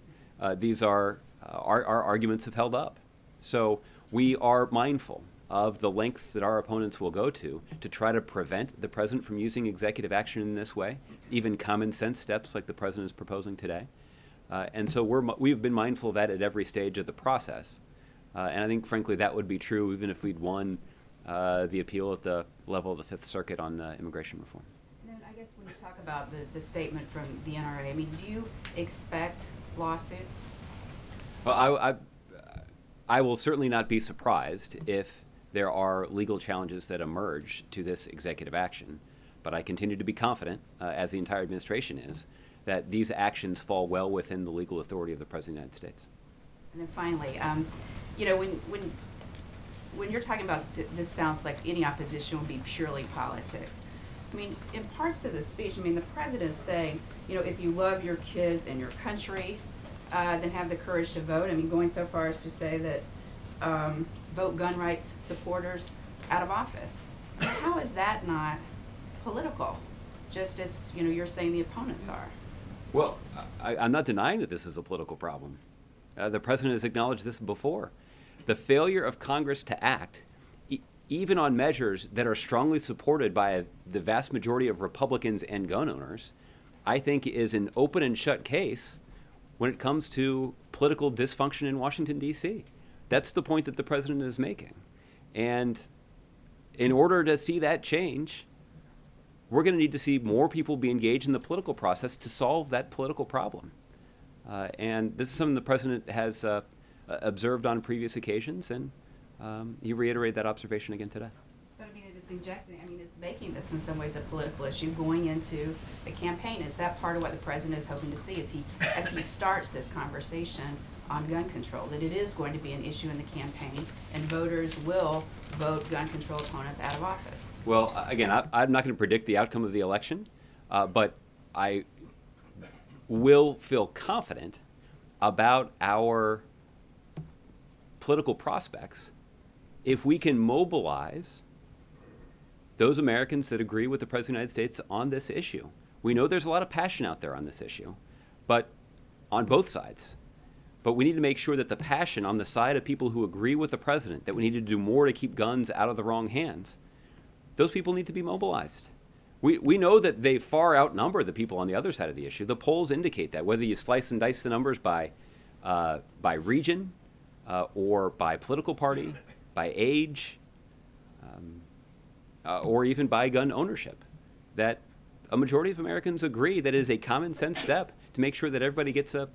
S1: these are our arguments have held up. So we are mindful of the lengths that our opponents will go to try to prevent the president from using executive action in this way, even common sense steps like the president is proposing today. And so we've been mindful of that at every stage of the process. And I think, frankly, that would be true even if we'd won the appeal at the level of the Fifth Circuit on immigration reform.
S2: And then I guess when you talk about the statement from the NRA, I mean, do you expect lawsuits?
S1: Well, I will certainly not be surprised if there are legal challenges that emerge to this executive action, but I continue to be confident, as the entire administration is, that these actions fall well within the legal authority of the President of the United States.
S2: And then finally, you know, when you're talking about this sounds like any opposition will be purely politics. I mean, in parts of the speech, I mean, the president is saying, you know, if you love your kids and your country, then have the courage to vote. I mean, going so far as to say that vote gun rights supporters out of office. How is that not political? Just as, you know, you're saying the opponents are.
S1: Well, I'm not denying that this is a political problem. The president has acknowledged this before. The failure of Congress to act, even on measures that are strongly supported by the vast majority of Republicans and gun owners, I think is an open and shut case when it comes to political dysfunction in Washington, D.C. That's the point that the president is making. And in order to see that change, we're going to need to see more people be engaged in the political process to solve that political problem. And this is something the president has observed on previous occasions, and he reiterated that observation again today.
S2: But I mean, it's making this in some ways a political issue going into the campaign. Is that part of what the president is hoping to see as he starts this conversation on gun control, that it is going to be an issue in the campaign and voters will vote gun control opponents out of office? Well,
S1: Again, I'm not going to predict the outcome of the election, but I will feel confident about our political prospects if we can mobilize those Americans that agree with the President of the United States on this issue. We know there's a lot of passion out there on this issue, but on both sides. But we need to make sure that the passion on the side of people who agree with the president, that we need to do more to keep guns out of the wrong hands, those people need to be mobilized. We know that they far outnumber the people on the other side of the issue. The polls indicate that, whether you slice and dice the numbers by region or by political party, by age, or even by gun ownership, that a majority of Americans agree that it is a common sense step to make sure that everybody gets a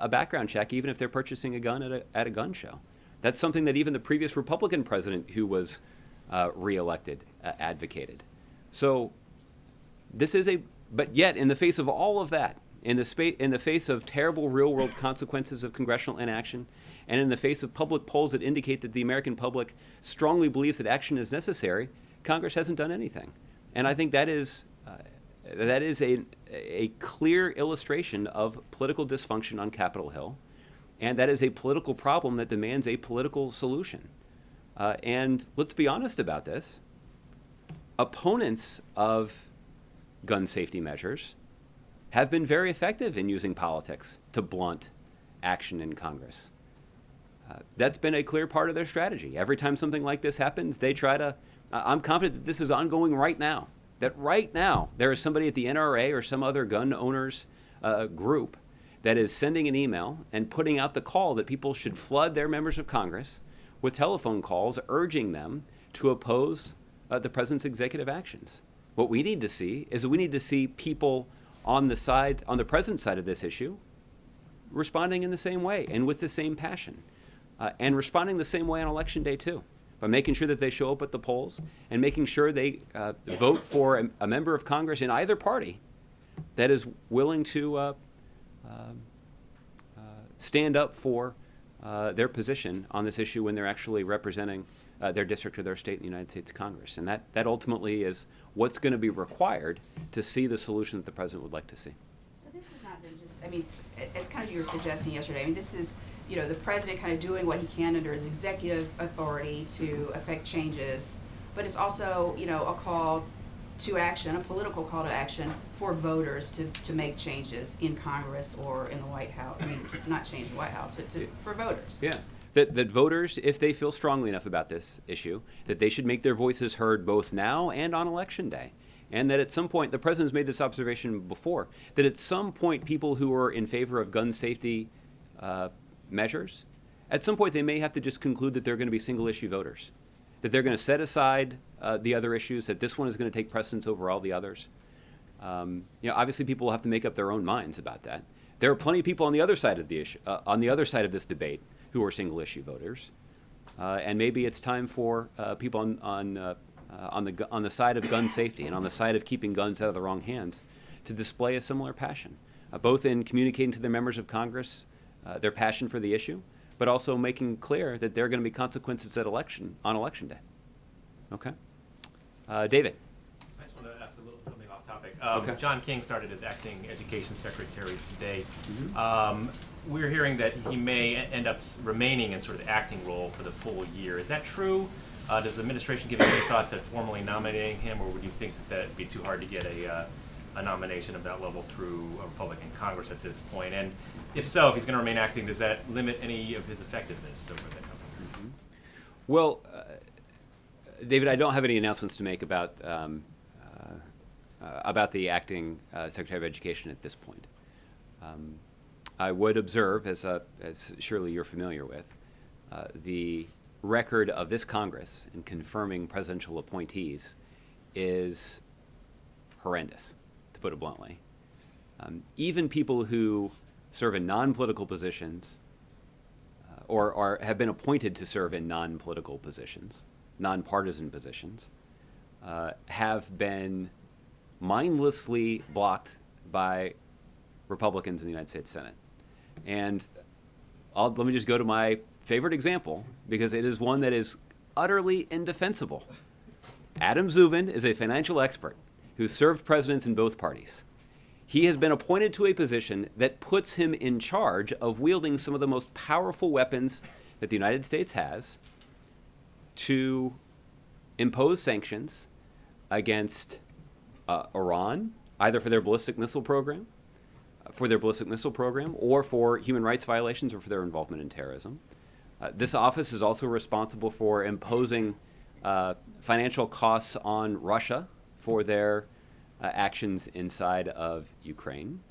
S1: background check, even if they're purchasing a gun at a gun show. That's something that even the previous Republican president who was reelected advocated. So this is but yet in the face of all of that, in the face of terrible real-world consequences of congressional inaction, and in the face of public polls that indicate that the American public strongly believes that action is necessary, Congress hasn't done anything. And I think that is a clear illustration of political dysfunction on Capitol Hill, and that is a political problem that demands a political solution. And let's be honest about this. Opponents of gun safety measures have been very effective in using politics to blunt action in Congress. That's been a clear part of their strategy. Every time something like this happens, they try to. I'm confident that this is ongoing right now. That right now there is somebody at the NRA or some other gun owners group that is sending an email and putting out the call that people should flood their members of Congress with telephone calls urging them to oppose the president's executive actions. What we need to see is we need to see people on the president's side of this issue responding in the same way and with the same passion, and responding the same way on election day too, by making sure that they show up at the polls and making sure they vote for a member of Congress in either party that is willing to stand up for their position on this issue when they're actually representing their district or their state in the United States Congress. And that ultimately is what's going to be required to see the solution that the president would like to see.
S2: So this has not been just, I mean, as kind of you were suggesting yesterday, I mean, this is, you know, the president kind of doing what he can under his executive authority to affect changes, but it's also, you know, a call to action, a political call to action for voters to make changes in Congress or in the White House. I mean, not change the White House, but for voters.
S1: Yeah. That voters, if they feel strongly enough about this issue, that they should make their voices heard both now and on Election Day. And that at some point, the president's made this observation before, that at some point people who are in favor of gun safety measures, at some point they may have to just conclude that they're going to be single-issue voters, that they're going to set aside the other issues, that this one is going to take precedence over all the others. You know, obviously people will have to make up their own minds about that. There are plenty of people on the other side of the issue, on the other side of this debate, who are single-issue voters, and maybe it's time for people on the side of gun safety and on the side of keeping guns out of the wrong hands to display a similar passion, both in communicating to their members of Congress their passion for the issue, but also making clear that there are going to be consequences on Election Day. Okay, David.
S11: I just want to ask a little something off topic.
S1: Okay.
S11: John King started as acting education secretary today.
S1: Mm-hmm.
S11: We're hearing that he may end up remaining in sort of the acting role for the full year. Is that true? Does the administration give any thought to formally nominating him, or would you think that it'd be too hard to get a nomination of that level through a Republican Congress at this point? And if so, if he's going to remain acting, does that limit any of his effectiveness over the coming year?
S1: Mm-hmm. Well, David, I don't have any announcements to make about the acting Secretary of Education at this point. I would observe, as surely you're familiar with, the record of this Congress in confirming presidential appointees is horrendous, to put it bluntly. Even people who serve in non-political positions or have been appointed to serve in non-political positions, nonpartisan positions, have been mindlessly blocked by Republicans in the United States Senate. And let me just go to my favorite example, because it is one that is utterly indefensible. Adam Zubin is a financial expert who served presidents in both parties. He has been appointed to a position that puts him in charge of wielding some of the most powerful weapons that the United States has to impose sanctions against Iran, either for their ballistic missile program, or for human rights violations or for their involvement in terrorism. This office is also responsible for imposing financial costs on Russia for their actions inside of Ukraine.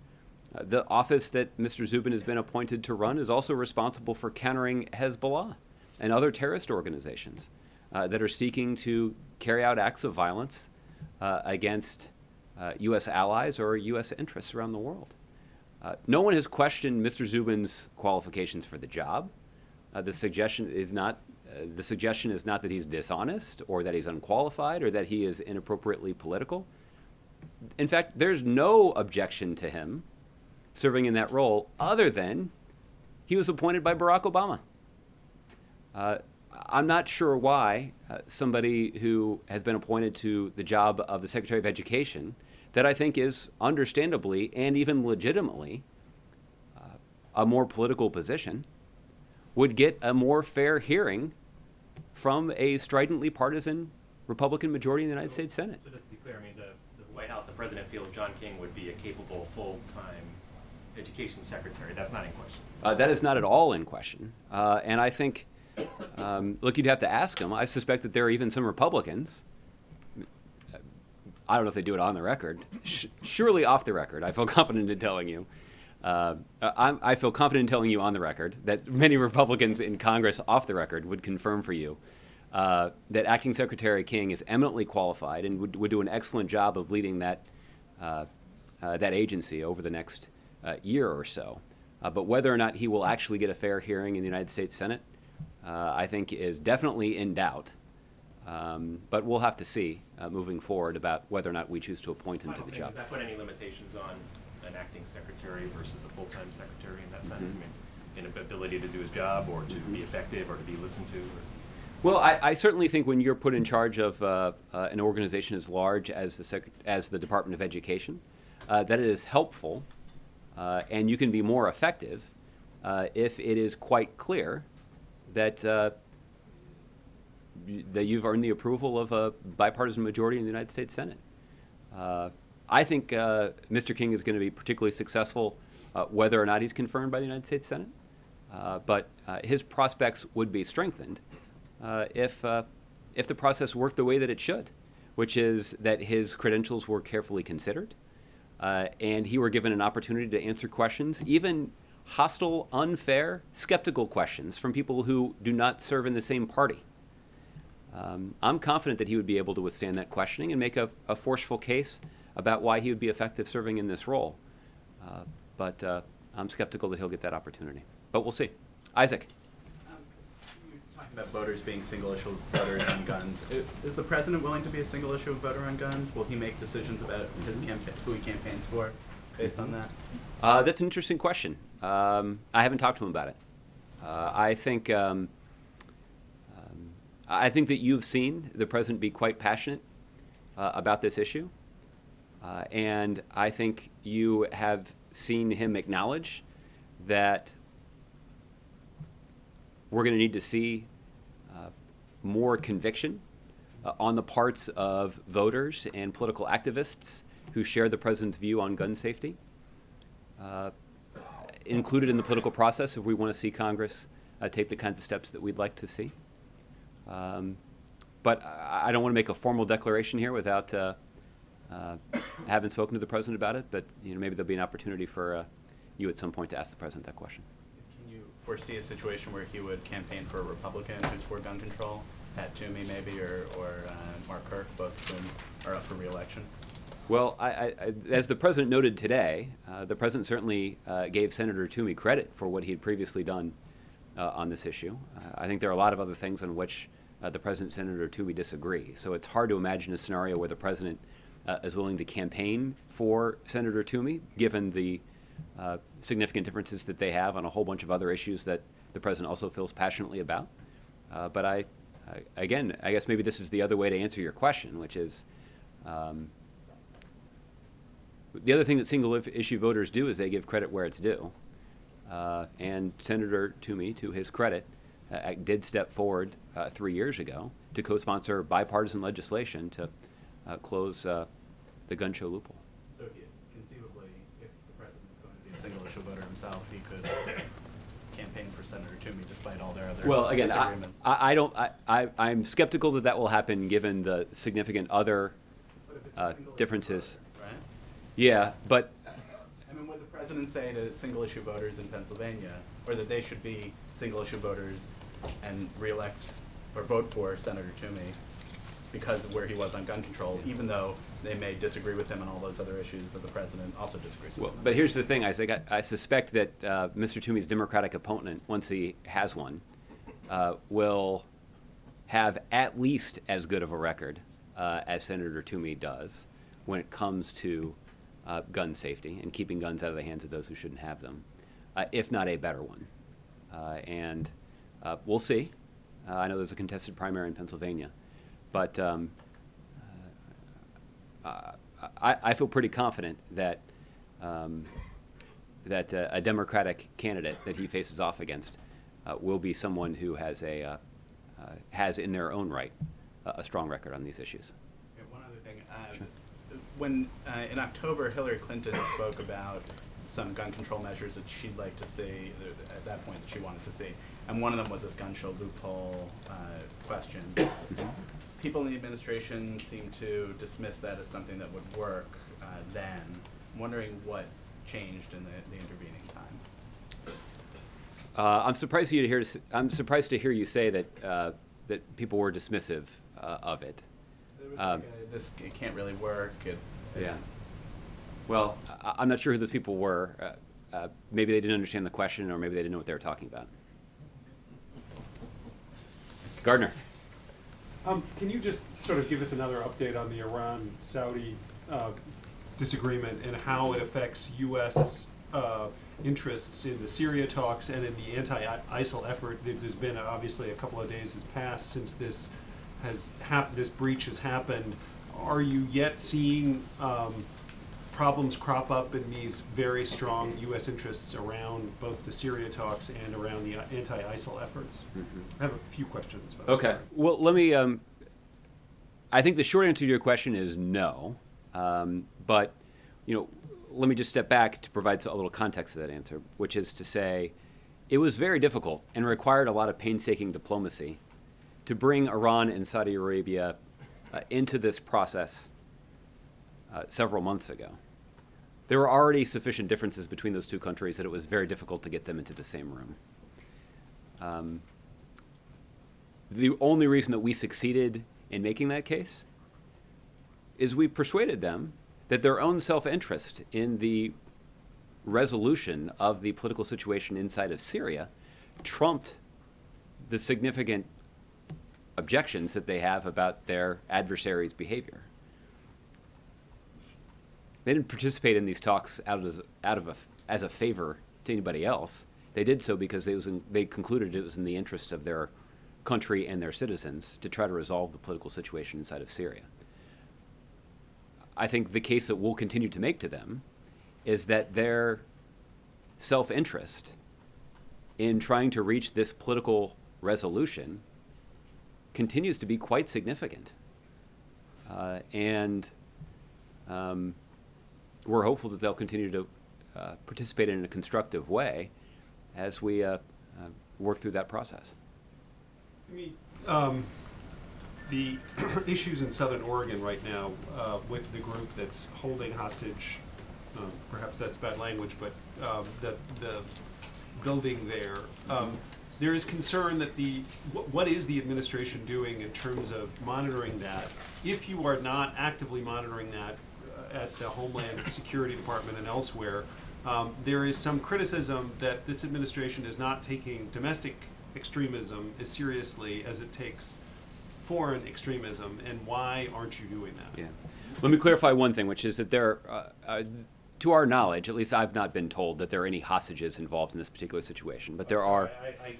S1: The office that Mr. Zubin has been appointed to run is also responsible for countering Hezbollah and other terrorist organizations that are seeking to carry out acts of violence against U.S. allies or U.S. interests around the world. No one has questioned Mr. Zubin's qualifications for the job. The suggestion is not that he's dishonest or that he's unqualified or that he is inappropriately political. In fact, there's no objection to him serving in that role other than he was appointed by Barack Obama. I'm not sure why somebody who has been appointed to the job of the Secretary of Education, that I think is understandably and even legitimately a more political position, would get a more fair hearing from a stridently partisan Republican majority in the United States Senate.
S11: So just to be clear, I mean, the White House, the president feels John King would be a capable full-time education secretary. That's not in question.
S1: That is not at all in question. And I think, look, you'd have to ask him. I suspect that there are even some Republicans, I don't know if they do it on the record, surely off the record, I feel confident in telling you, I feel confident in telling you on the record that many Republicans in Congress off the record would confirm for you that Acting Secretary King is eminently qualified and would do an excellent job of leading that agency over the next year or so. But whether or not he will actually get a fair hearing in the United States Senate, I think is definitely in doubt. But we'll have to see moving forward about whether or not we choose to appoint him to the job.
S11: Does that put any limitations on an acting secretary versus a full-time secretary in that sense?
S1: Mm-hmm.
S11: I mean, in ability to do his job or to be effective or to be listened to?
S1: Well, I certainly think when you're put in charge of an organization as large as the Department of Education, that it is helpful and you can be more effective if it is quite clear that that you've earned the approval of a bipartisan majority in the United States Senate. I think Mr. King is going to be particularly successful whether or not he's confirmed by the United States Senate, but his prospects would be strengthened if the process worked the way that it should, which is that his credentials were carefully considered and he were given an opportunity to answer questions, even hostile, unfair, skeptical questions from people who do not serve in the same party. I'm confident that he would be able to withstand that questioning and make a forceful case about why he would be effective serving in this role. But I'm skeptical that he'll get that opportunity. But we'll see. Isaac.
S12: You're talking about voters being single-issue voters on guns. Is the president willing to be a single-issue voter on guns? Will he make decisions about his campaign, who he campaigns for, based on that?
S1: That's an interesting question. I haven't talked to him about it. I think that you've seen the president be quite passionate about this issue, and I think you have seen him acknowledge that we're going to need to see more conviction on the parts of voters and political activists who share the president's view on gun safety, included in the political process if we want to see Congress take the kinds of steps that we'd like to see. But I don't want to make a formal declaration here without having spoken to the president about it. But maybe there'll be an opportunity for you at some point to ask the president that question.
S12: Can you foresee a situation where he would campaign for a Republican who's for gun control? Pat Toomey maybe, or Mark Kirk, both of whom are up for re-election?
S1: Well, as the president noted today, the president certainly gave Senator Toomey credit for what he had previously done on this issue. I think there are a lot of other things on which the president and Senator Toomey disagree. So it's hard to imagine a scenario where the president is willing to campaign for Senator Toomey, given the significant differences that they have on a whole bunch of other issues that the president also feels passionately about. But again, I guess maybe this is the other way to answer your question, which is the other thing that single-issue voters do is they give credit where it's due. And Senator Toomey, to his credit, did step forward 3 years ago to co-sponsor bipartisan legislation to close the gun show loophole.
S12: So conceivably, if the president is going to be a single-issue voter himself, he could campaign for Senator Toomey despite all their other disagreements.
S1: I'm skeptical that will happen given the significant other differences.
S12: Voter, right?
S1: Yeah, but
S12: I mean, would the president say to single-issue voters in Pennsylvania, or that they should be single-issue voters and re-elect or vote for Senator Toomey because of where he was on gun control, even though they may disagree with him on all those other issues that the president also disagrees with him?
S1: But here's the thing, Isaac. I suspect that Mr. Toomey's Democratic opponent, once he has one, will have at least as good of a record as Senator Toomey does when it comes to gun safety and keeping guns out of the hands of those who shouldn't have them, if not a better one. And we'll see. I know there's a contested primary in Pennsylvania, but I feel pretty confident that that a Democratic candidate that he faces off against will be someone who has has in their own right a strong record on these issues.
S12: Okay, one other thing. When in October, Hillary Clinton spoke about some gun control measures that she'd like to see, at that point that she wanted to see, and one of them was this gun show loophole question. People in the administration seem to dismiss that as something that would work then. I'm wondering what changed in the intervening time.
S1: I'm surprised to hear you say that that people were dismissive of it.
S12: There was this it can't really work.
S1: Yeah. Well, I'm not sure who those people were. Maybe they didn't understand the question, or maybe they didn't know what they were talking about. Gardner.
S13: Can you just sort of give us another update on the Iran-Saudi disagreement and how it affects U.S. interests in the Syria talks and in the anti-ISIL effort. There's been obviously a couple of days has passed since this this breach has happened. Are you yet seeing problems crop up in these very strong U.S. interests around both the Syria talks and around the anti-ISIL efforts? I have a few questions. But
S1: Okay. Well, let me. I think the short answer to your question is no. But, let me just step back to provide a little context to that answer, which is to say, it was very difficult and required a lot of painstaking diplomacy to bring Iran and Saudi Arabia into this process several months ago. There were already sufficient differences between those two countries that it was very difficult to get them into the same room. The only reason that we succeeded in making that case is we persuaded them that their own self-interest in the resolution of the political situation inside of Syria trumped the significant objections that they have about their adversaries' behavior. They didn't participate in these talks as a favor to anybody else. They did so because they concluded it was in the interest of their country and their citizens to try to resolve the political situation inside of Syria. I think the case that we'll continue to make to them is that their self-interest in trying to reach this political resolution continues to be quite significant. And we're hopeful that they'll continue to participate in a constructive way as we work through that process.
S13: The issues in Southern Oregon right now with the group that's holding hostage, perhaps that's bad language, but the building there, there is concern that what is the administration doing in terms of monitoring that? If you are not actively monitoring that at the Homeland Security Department and elsewhere, there is some criticism that this administration is not taking domestic extremism as seriously as it takes foreign extremism, and why aren't you doing that?
S1: Yeah. Let me clarify one thing, which is that there, to our knowledge, at least I've not been told that there are any hostages involved in this particular situation, but there are.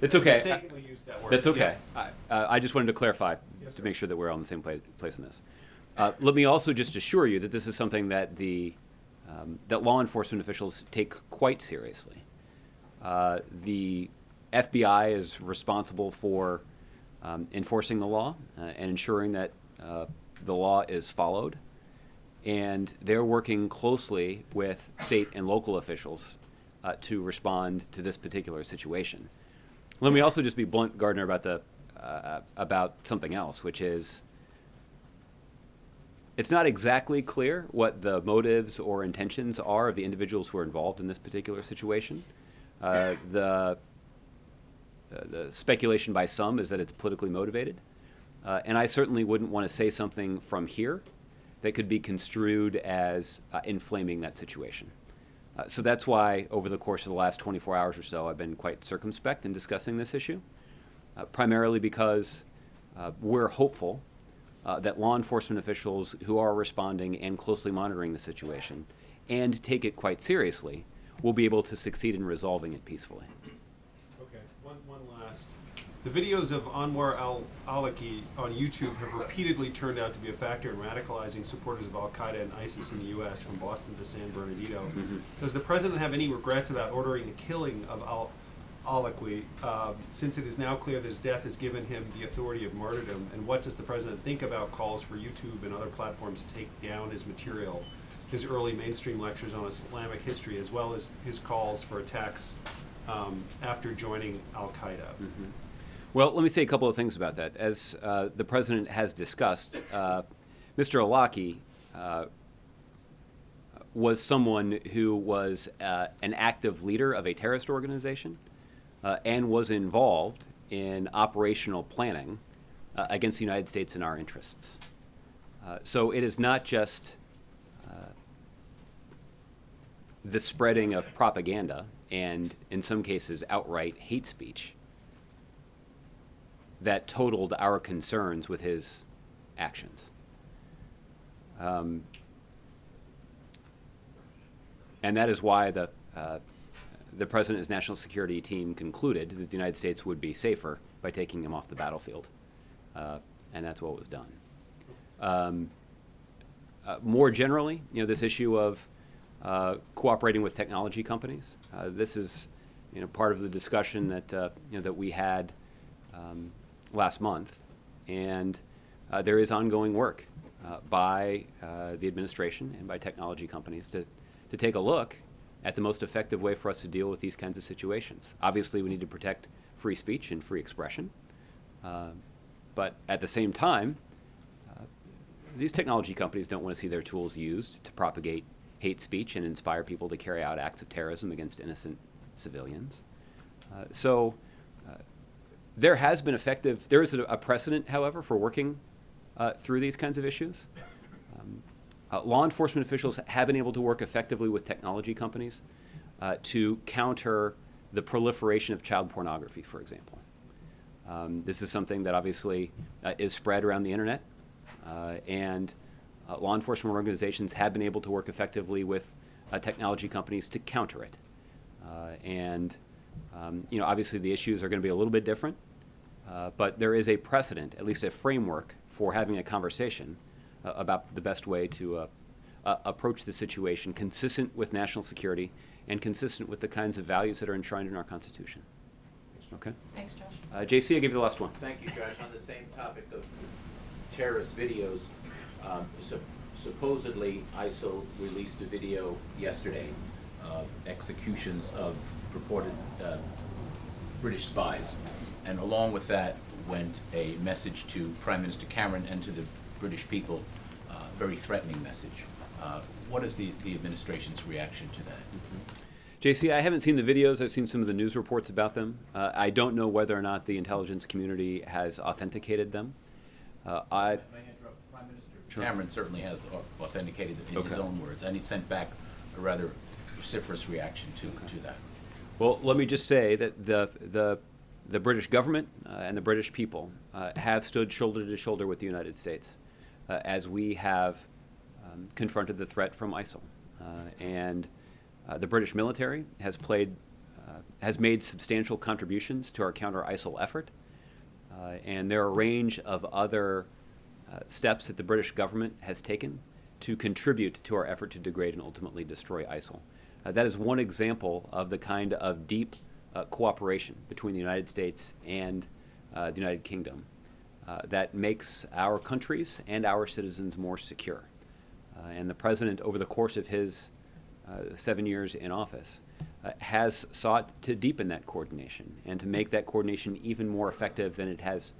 S1: That's okay.
S13: Mistakenly used that word.
S1: That's okay.
S13: Yeah.
S1: I just wanted to clarify
S13: Yes,
S1: to
S13: sir.
S1: make sure that we're on the same place on this. Let me also just assure you that this is something that that law enforcement officials take quite seriously. The FBI is responsible for enforcing the law and ensuring that the law is followed. And they're working closely with state and local officials to respond to this particular situation. Let me also just be blunt, Gardner, about something else, which is it's not exactly clear what the motives or intentions are of the individuals who are involved in this particular situation. The speculation by some is that it's politically motivated. And I certainly wouldn't want to say something from here that could be construed as inflaming that situation. So that's why over the course of the last 24 hours or so, I've been quite circumspect in discussing this issue, primarily because we're hopeful that law enforcement officials who are responding and closely monitoring the situation and take it quite seriously will be able to succeed in resolving it peacefully.
S13: Okay, one last. The videos of Anwar al-Awlaki on YouTube have repeatedly turned out to be a factor in radicalizing supporters of al-Qaeda and ISIS in the U.S., from Boston to San Bernardino. Does the president have any regrets about ordering the killing of al-Awlaki, since it is now clear that his death has given him the authority of martyrdom? And what does the president think about calls for YouTube and other platforms to take down his material, his early mainstream lectures on Islamic history, as well as his calls for attacks after joining al-Qaeda?
S1: Well, let me say a couple of things about that. As the president has discussed, Mr. Awlaki was someone who was an active leader of a terrorist organization and was involved in operational planning against the United States and our interests. So it is not just the spreading of propaganda and, in some cases, outright hate speech that totaled our concerns with his actions. And that is why the the President's national security team concluded that the United States would be safer by taking him off the battlefield. And that's what was done. More generally, this issue of cooperating with technology companies. This is, part of the discussion that that we had last month, and there is ongoing work by the administration and by technology companies to take a look at the most effective way for us to deal with these kinds of situations. Obviously, we need to protect free speech and free expression, but at the same time, these technology companies don't want to see their tools used to propagate hate speech and inspire people to carry out acts of terrorism against innocent civilians. There is a precedent, however, for working through these kinds of issues. Law enforcement officials have been able to work effectively with technology companies to counter the proliferation of child pornography, for example. This is something that obviously is spread around the internet, and law enforcement organizations have been able to work effectively with technology companies to counter it. Obviously the issues are going to be a little bit different, but there is a precedent, at least a framework, for having a conversation about the best way to approach the situation consistent with national security and consistent with the kinds of values that are enshrined in our Constitution. Okay?
S2: Thanks, Josh.
S1: JC, I'll give you the last one.
S14: Thank you, Josh. On the same topic of terrorist videos, supposedly ISIL released a video yesterday of executions of purported British spies. And along with that went a message to Prime Minister Cameron and to the British people, very threatening message. What is the administration's reaction to that?
S1: JC, I haven't seen the videos. I've seen some of the news reports about them. I don't know whether or not the intelligence community has authenticated them.
S14: May I interrupt? Prime Minister Cameron certainly has authenticated it in his own words, and he sent back a rather vociferous reaction to that.
S1: Well, let me just say that the British government and the British people have stood shoulder to shoulder with the United States as we have confronted the threat from ISIL. And the British military has made substantial contributions to our counter-ISIL effort. And there are a range of other steps that the British government has taken to contribute to our effort to degrade and ultimately destroy ISIL. That is one example of the kind of deep cooperation between the United States and the United Kingdom that makes our countries and our citizens more secure. And the President, over the course of his 7 years in office, has sought to deepen that coordination and to make that coordination even more effective than it has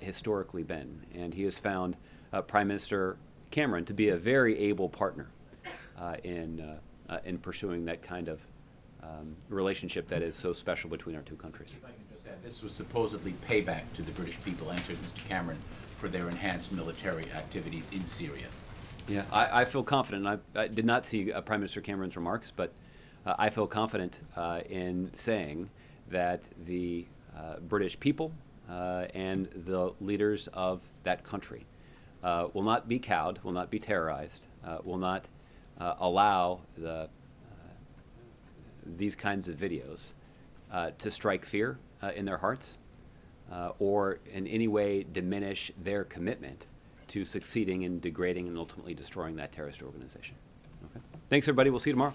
S1: historically been. And he has found Prime Minister Cameron to be a very able partner in pursuing that kind of relationship that is so special between our two countries.
S14: If I can just add, this was supposedly payback to the British people and to Mr. Cameron for their enhanced military activities in Syria.
S1: Yeah, I feel confident. I did not see Prime Minister Cameron's remarks, but I feel confident in saying that the British people and the leaders of that country will not be cowed, will not be terrorized, will not allow these kinds of videos to strike fear in their hearts or in any way diminish their commitment to succeeding in degrading and ultimately destroying that terrorist organization. Okay. Thanks, everybody. We'll see you tomorrow.